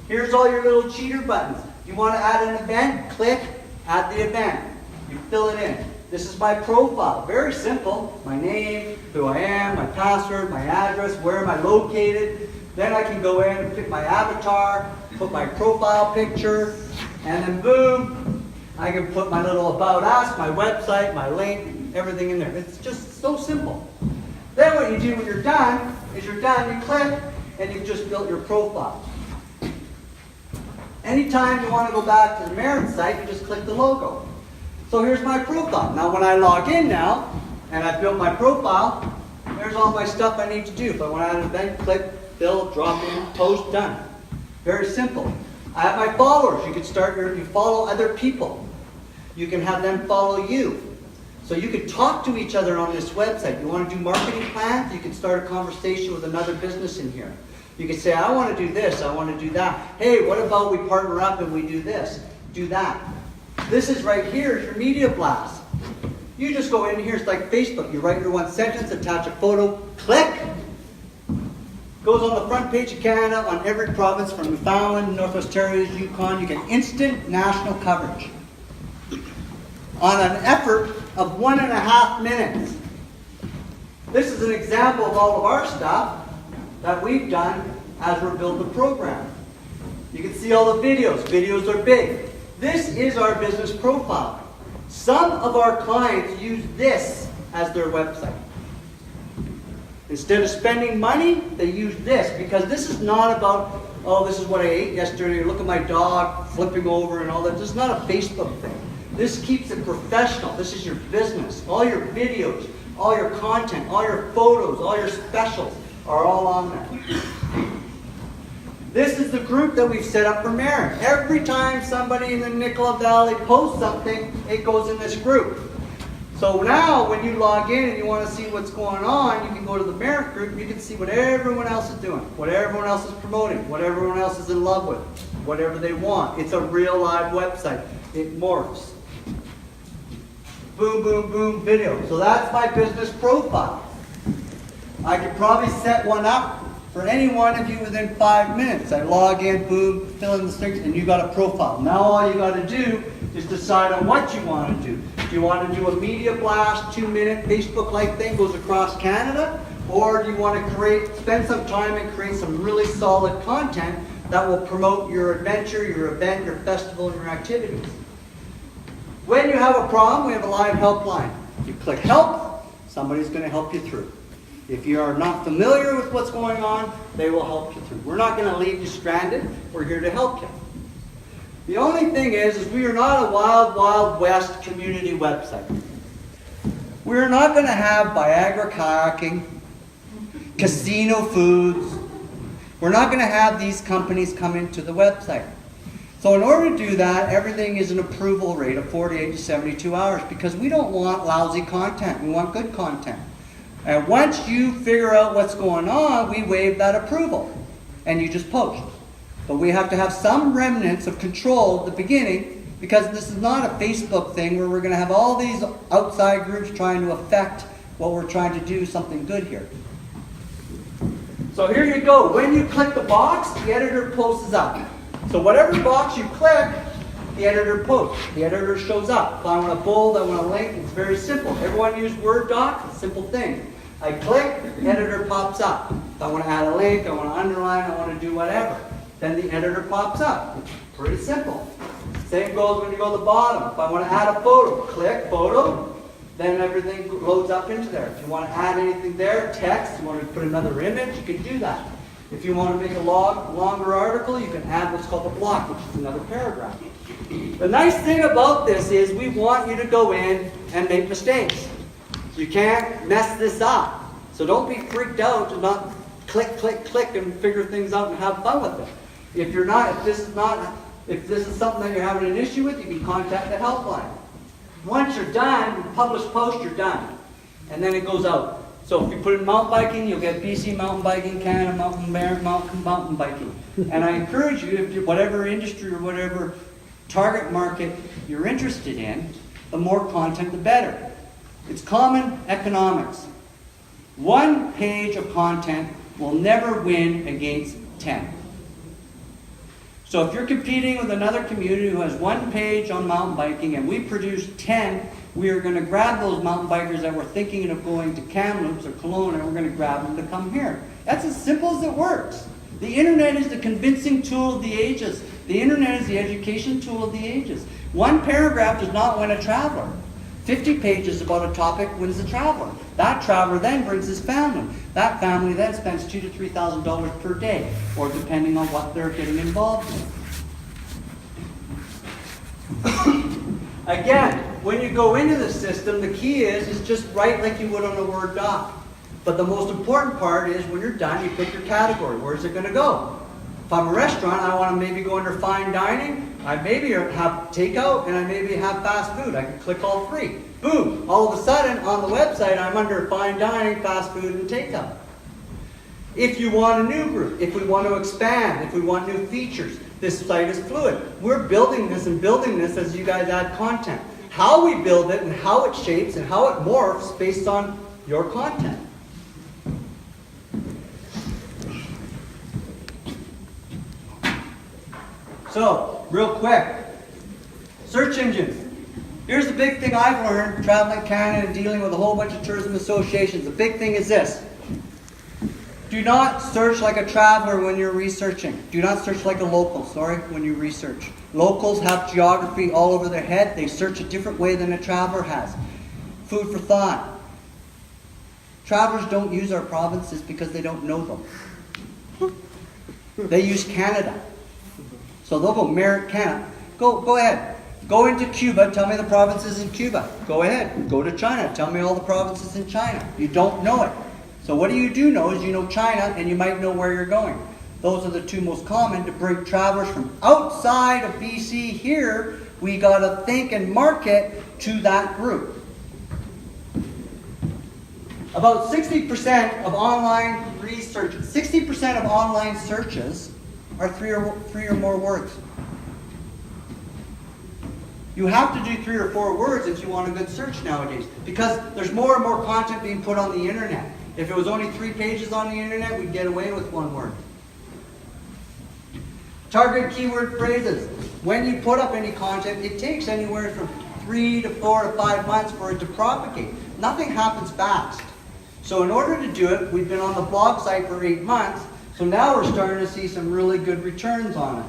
Here's all your little cheater buttons. If you want to add an event, click, add the event. You fill it in. This is my profile. Very simple. My name, who I am, my password, my address, where am I located. Then I can go in and pick my avatar, put my profile picture, and then boom, I can put my little about us, my website, my link, everything in there. It's just so simple. Then what you do when you're done, is you click, and you've just built your profile. Anytime you want to go back to the Merit site, you just click the logo. So here's my profile. Now when I log in now, and I've built my profile, there's all my stuff I need to do. If I want to add an event, click, fill, drop in, post, done. Very simple. I have my followers. You can you follow other people. You can have them follow you. So you can talk to each other on this website. You want to do marketing plans? You can start a conversation with another business in here. You can say, I want to do this, I want to do that. Hey, what about we partner up and we do this, do that. This is right here, your media blast. You just go in here, it's like Facebook. You write your one sentence, attach a photo, click. Goes on the front page of Canada, on every province from Newfoundland, Northwest Territories, Yukon. You get instant national coverage. On an effort of 1.5 minutes. This is an example of all of our stuff that we've done as we're building the program. You can see all the videos. Videos are big. This is our business profile. Some of our clients use this as their website. Instead of spending money, they use this because this is not about, oh, this is what I ate yesterday, look at my dog flipping over and all that. This is not a Facebook thing. This keeps it professional. This is your business. All your videos, all your content, all your photos, all your specials are all on there. This is the group that we've set up for Merit. Every time somebody in the Nicola Valley posts something, it goes in this group. So now when you log in and you want to see what's going on, you can go to the Merit group and you can see what everyone else is doing, what everyone else is promoting, what everyone else is in love with, whatever they want. It's a real live website. It morphs. Boom, boom, boom, video. So that's my business profile. I could probably set one up for any one of you within 5 minutes. I log in, boom, fill in the sticks, and you got a profile. Now all you got to do is decide on what you want to do. Do you want to do a media blast, 2-minute Facebook-like thing goes across Canada? Or do you want to spend some time and create some really solid content that will promote your adventure, your event, your festival, and your activities? When you have a problem, we have a live helpline. You click help, somebody's going to help you through. If you are not familiar with what's going on, they will help you through. We're not going to leave you stranded. We're here to help you. The only thing is we are not a wild, wild west community website. We're not going to have Viagra kayaking, casino foods. We're not going to have these companies come into the website. So in order to do that, everything is an approval rate of 48 to 72 hours because we don't want lousy content. We want good content. And once you figure out what's going on, we waive that approval. And you just post. But we have to have some remnants of control at the beginning Because this is not a Facebook thing where we're going to have all these outside groups trying to affect what we're trying to do something good here. So here you go. When you click the box, the editor posts up. So whatever box you click, the editor posts. The editor shows up. If I want to bold, I want to link, it's very simple. Everyone use Word doc, it's a simple thing. I click, the editor pops up. If I want to add a link, I want to underline, I want to do whatever. Then the editor pops up. Pretty simple. Same goes when you go to the bottom. If I want to add a photo, click photo, then everything loads up into there. If you want to add anything there, text, you want to put another image, you can do that. If you want to make a longer article, you can add what's called a block, which is another paragraph. The nice thing about this is we want you to go in and make mistakes. You can't mess this up. So don't be freaked out and not click, click, click and figure things out and have fun with it. If this is something that you're having an issue with, you can contact the helpline. Once you're done, you publish post, you're done. And then it goes out. So if you put in mountain biking, you'll get BC mountain biking, Canada mountain biking. And I encourage you, if whatever industry or whatever target market you're interested in, the more content, the better. It's common economics. 1 page of content will never win against 10. So if you're competing with another community who has 1 page on mountain biking and we produce 10, we are going to grab those mountain bikers that were thinking of going to Kamloops or Kelowna and we're going to grab them to come here. That's as simple as it works. The internet is the convincing tool of the ages. The internet is the education tool of the ages. 1 paragraph does not win a traveler. 50 pages about a topic wins the traveler. That traveler then brings his family. That family then spends $2,000 to $3,000 per day, or depending on what they're getting involved in. Again, when you go into the system, the key is just write like you would on a Word doc. But the most important part is when you're done, you pick your category. Where's it going to go? If I'm a restaurant, I want to maybe go under fine dining. I maybe have takeout and I maybe have fast food. I can click all 3. Boom! All of a sudden, on the website, I'm under fine dining, fast food, and takeout. If you want a new group, if we want to expand, if we want new features, this site is fluid. We're building this and building this as you guys add content. How we build it and how it shapes and how it morphs based on your content. So, real quick, search engines. Here's the big thing I've learned traveling Canada and dealing with a whole bunch of tourism associations. The big thing is this. Do not search like a traveler when you're researching. Do not search like a local, when you research. Locals have geography all over their head. They search a different way than a traveler has. Food for thought. Travelers don't use our provinces because they don't know them. They use Canada. So they'll go Merritt, Canada. Go ahead. Go into Cuba, tell me the provinces in Cuba. Go ahead. Go to China, tell me all the provinces in China. You don't know it. So what you do know is you know China and you might know where you're going. Those are the 2 most common to bring travelers from outside of BC here. We got to think and market to that group. About 60% of online research, 60% of online searches are 3 or more words. You have to do 3 or 4 words if you want a good search nowadays, because there's more and more content being put on the internet. If it was only 3 pages on the internet, we'd get away with 1 word. Target keyword phrases. When you put up any content, it takes anywhere from 3 to 4 to 5 months for it to propagate. Nothing happens fast. So in order to do it, we've been on the blog site for 8 months, so now we're starting to see some really good returns on it.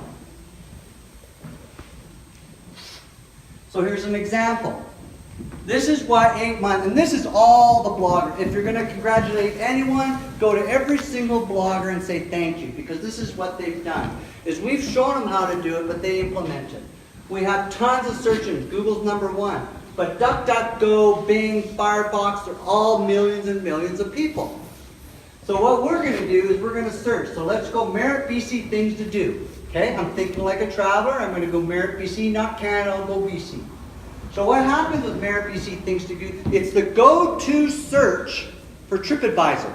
So here's an example. This is why 8 months, and this is all the bloggers. If you're going to congratulate anyone, go to every single blogger and say thank you, because this is what they've done. Is we've shown them how to do it, but they implement it. We have tons of search engines. Google's #1. But DuckDuckGo, Bing, Firefox, they're all millions and millions of people. So what we're going to do is we're going to search. So let's go Merritt, BC, things to do. Okay, I'm thinking like a traveler. I'm going to go Merritt, BC, not Canada, I'll go BC. So what happens with Merritt, BC, things to do? It's the go-to search for TripAdvisor.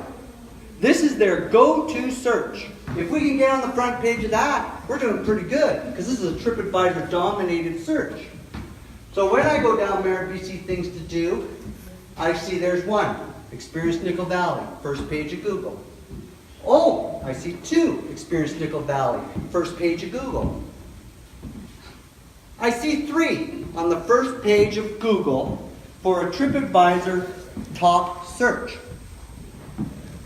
This is their go-to search. If we can get on the front page of that, we're doing pretty good, because this is a TripAdvisor dominated search. So when I go down Merit BC Things to Do, I see there's one, Experience Nickel Valley, first page of Google. Oh, I see two, Experience Nickel Valley, first page of Google. I see three on the first page of Google for a TripAdvisor top search.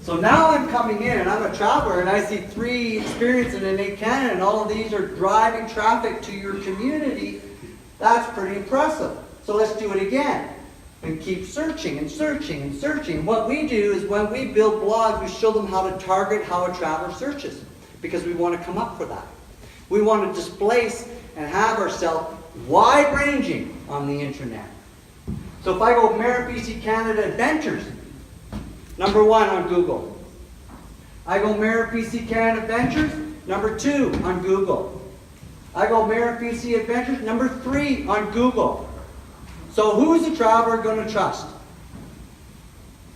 So now I'm coming in and I'm a traveler and I see three experiences in Lake Canada and all of these are driving traffic to your community. That's pretty impressive. So let's do it again and keep searching and searching and searching. What we do is when we build blogs, we show them how to target how a traveler searches because we want to come up for that. We want to displace and have ourselves wide-ranging on the internet. So if I go Merit BC Canada Adventures, number 1 on Google. I go Merit BC Canada Adventures, number 2 on Google. I go Merit BC Adventures, number 3 on Google. So who is the traveler going to trust?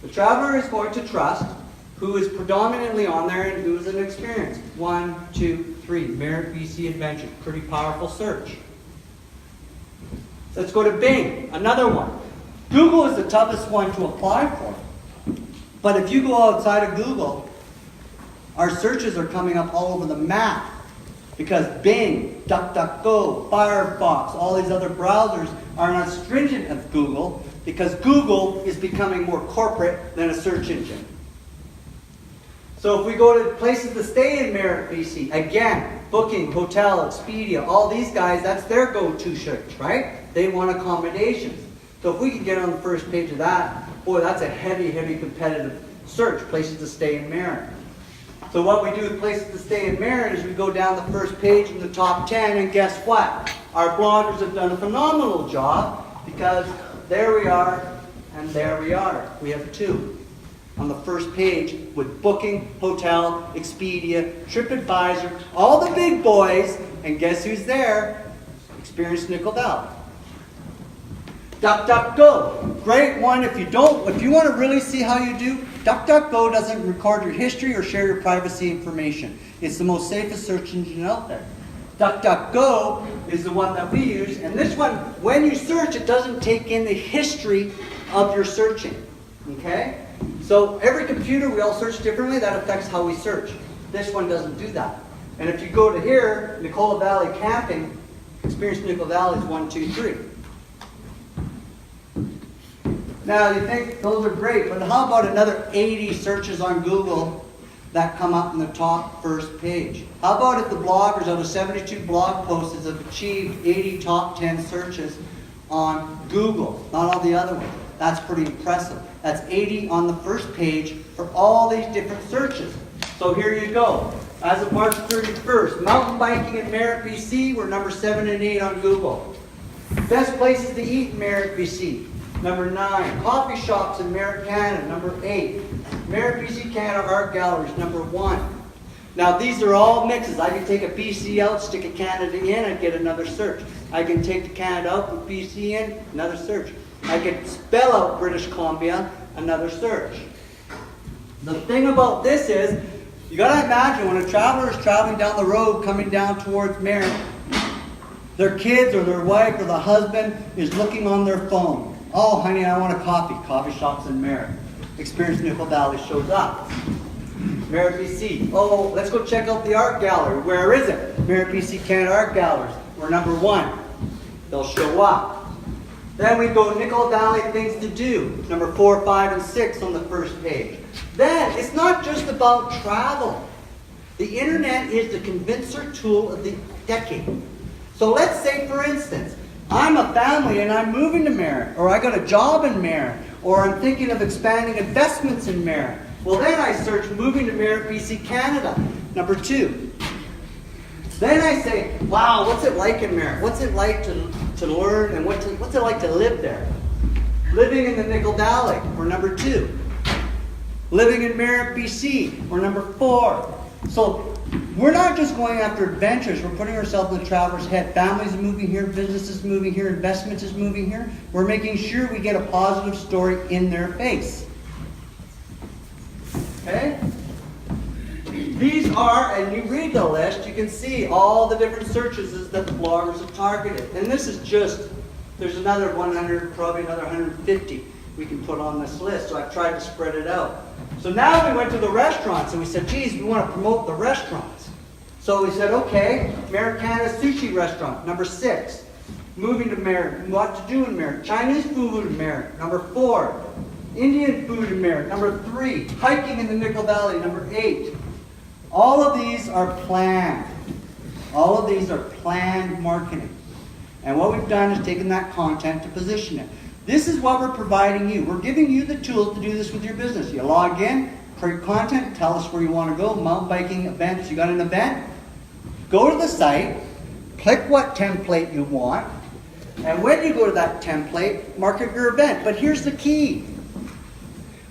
The traveler is going to trust who is predominantly on there and who is an experience. 1, 2, 3, Merit BC Adventures. Pretty powerful search. Let's go to Bing, another one. Google is the toughest one to apply for. But if you go outside of Google, our searches are coming up all over the map. Because Bing, DuckDuckGo, Firefox, all these other browsers are not stringent as Google because Google is becoming more corporate than a search engine. So if we go to places to stay in Merit BC, again, Booking, Hotel, Expedia, all these guys, that's their go-to search, right? They want accommodations. So if we can get on the first page of that, boy, that's a heavy, heavy competitive search, places to stay in Merit. So what we do with places to stay in Merit is we go down the first page in the top 10, and guess what? Our bloggers have done a phenomenal job because there we are and there we are. We have 2 on the first page with Booking, Hotel, Expedia, TripAdvisor, all the big boys, and guess who's there? Experience Nickel Valley. DuckDuckGo, great one. If you want to really see how you do, DuckDuckGo doesn't record your history or share your privacy information. It's the most safest search engine out there. DuckDuckGo is the one that we use, and this one, when you search, it doesn't take in the history of your searching. Okay? So every computer, we all search differently. That affects how we search. This one doesn't do that. And if you go to here, Nicola Valley Camping, Experience Nickel Valley is 1, 2, 3. Now you think those are great, but how about another 80 searches on Google that come up in the top first page? How about if the bloggers, out of 72 blog posts, have achieved 80 top 10 searches on Google, not all the other ones? That's pretty impressive. That's 80 on the first page for all these different searches. So here you go. As of March 31st, mountain biking in Merit BC, we're number 7 and 8 on Google. Best places to eat in Merit BC. Number 9, coffee shops in Merit Canada, number 8. Merit BC Canada Art Galleries, number 1. Now these are all mixes. I can take a BC out, stick a Canada in, and get another search. I can take the Canada out, put BC in, another search. I can spell out British Columbia, another search. The thing about this is, you gotta imagine when a traveler is traveling down the road, coming down towards Merit, their kids or their wife or the husband is looking on their phone. Oh, honey, I want a coffee. Coffee shops in Merit. Experience Nickel Valley shows up. Merit BC. Oh, let's go check out the art gallery. Where is it? Merit BC Canada Art Galleries. We're number 1. They'll show up. Then we go Nickel Valley Things to Do. Number 4, 5, and 6 on the first page. Then, it's not just about travel. The internet is the convincer tool of the decade. So let's say, for instance, I'm a family and I'm moving to Merit, or I got a job in Merit, or I'm thinking of expanding investments in Merit. Well, then I search moving to Merit BC Canada, number 2. Then I say, wow, what's it like in Merit? What's it like to learn, and what's it like to live there? Living in the Nickel Valley, or number 2. Living in Merit BC, or number 4. So we're not just going after adventures. We're putting ourselves in the traveler's head. Families are moving here, businesses moving here, investments is moving here. We're making sure we get a positive story in their face. Okay? These are, and you read the list, you can see all the different searches that the bloggers have targeted. And this is just, there's another 100, probably another 150 we can put on this list. So I've tried to spread it out. So now we went to the restaurants and we said, geez, we want to promote the restaurants. So we said, okay, Americana Sushi Restaurant, number 6. Moving to Merritt, what to do in Merritt. Chinese food in Merritt, number 4. Indian food in Merritt, number 3. Hiking in the Nickel Valley, number 8. All of these are planned. All of these are planned marketing. And what we've done is taken that content to position it. This is what we're providing you. We're giving you the tools to do this with your business. You log in, create content, tell us where you want to go, mountain biking events. You got an event? Go to the site, click what template you want, and when you go to that template, market your event. But here's the key.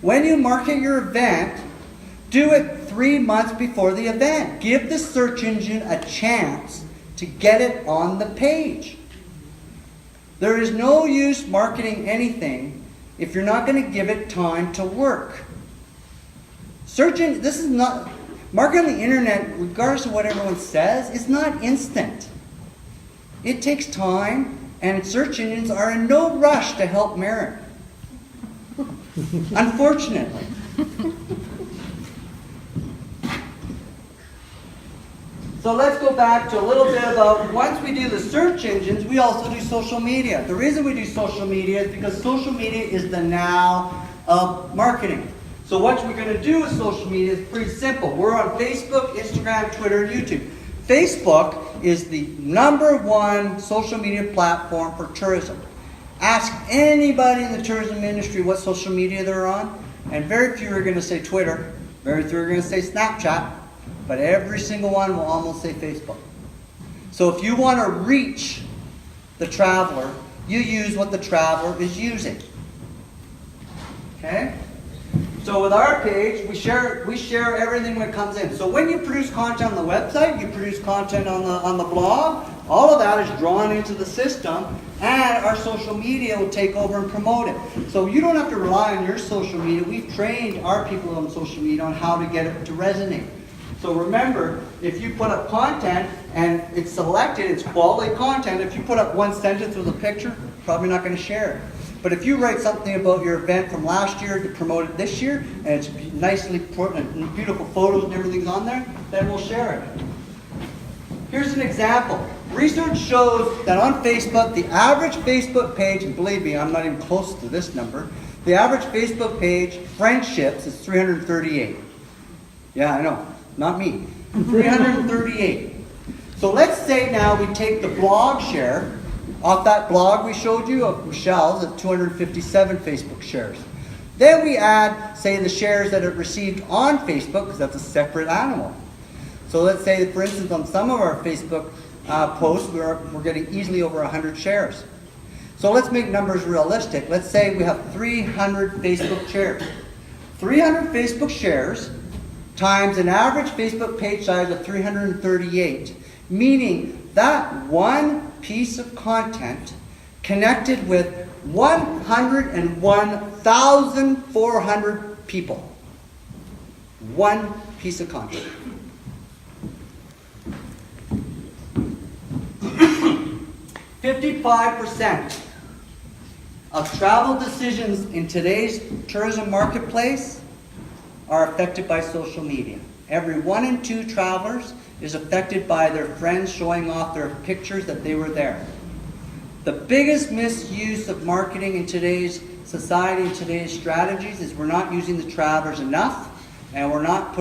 When you market your event, do it 3 months before the event. Give the search engine a chance to get it on the page. There is no use marketing anything if you're not going to give it time to work. This is not, marketing on the internet, regardless of what everyone says, is not instant. It takes time, and search engines are in no rush to help Merritt. Unfortunately. So let's go back to a little bit about, once we do the search engines, we also do social media. The reason we do social media is because social media is the now of marketing. So what we're going to do with social media is pretty simple. We're on Facebook, Instagram, Twitter, and YouTube. Facebook is the #1 social media platform for tourism. Ask anybody in the tourism industry what social media they're on, and very few are going to say Twitter, very few are going to say Snapchat, but every single one will almost say Facebook. So if you want to reach the traveler, you use what the traveler is using. Okay? So with our page, we share everything that comes in. So when you produce content on the website, you produce content on the blog, all of that is drawn into the system, and our social media will take over and promote it. So you don't have to rely on your social media. We've trained our people on social media on how to get it to resonate. So remember, if you put up content and it's selected, it's quality content, if you put up one sentence with a picture, probably not going to share it. But if you write something about your event from last year to promote it this year, and it's nicely put and beautiful photos and everything's on there, then we'll share it. Here's an example. Research shows that on Facebook, the average Facebook page, and believe me, I'm not even close to this number, the average Facebook page, friendships, is 338. Yeah, I know. Not me. 338. So let's say now we take the blog share off that blog we showed you of Michelle's at 257 Facebook shares. Then we add, say, the shares that it received on Facebook, because that's a separate animal. So let's say, for instance, on some of our Facebook posts, we're getting easily over 100 shares. So let's make numbers realistic. Let's say we have 300 Facebook shares. 300 Facebook shares times an average Facebook page size of 338, meaning that one piece of content connected with 101,400 people. One piece of content. 55% of travel decisions in today's tourism marketplace are affected by social media. Every 1 in 2 travelers is affected by their friends showing off their pictures that they were there. The biggest misuse of marketing in today's society and today's strategies is we're not using the travelers enough, and we're not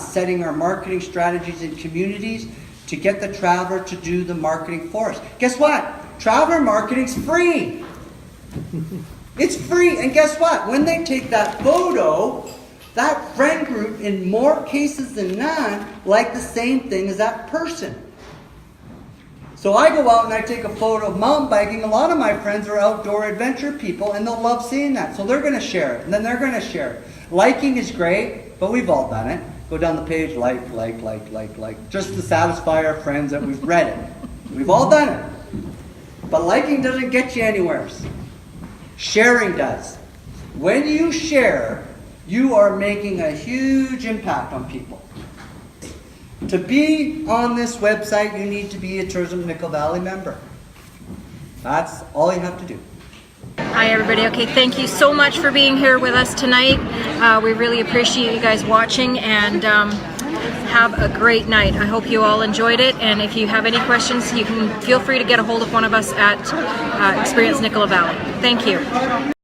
setting our marketing strategies in communities to get the traveler to do the marketing for us. Guess what? Traveler marketing's free. It's free, and guess what? When they take that photo, that friend group, in more cases than none, like the same thing as that person. So I go out and I take a photo of mountain biking. A lot of my friends are outdoor adventure people, and they'll love seeing that. So they're going to share it, and then they're going to share it. Liking is great, but we've all done it. Go down the page, like, just to satisfy our friends that we've read it. We've all done it. But liking doesn't get you anywhere. Sharing does. When you share, you are making a huge impact on people. To be on this website, you need to be a Tourism Nickel Valley member. That's all you have to do. Hi everybody. Okay, thank you so much for being here with us tonight. We really appreciate you guys watching, and have a great night. I hope you all enjoyed it, and if you have any questions, you can feel free to get a hold of one of us at Experience Nicola Valley. Thank you.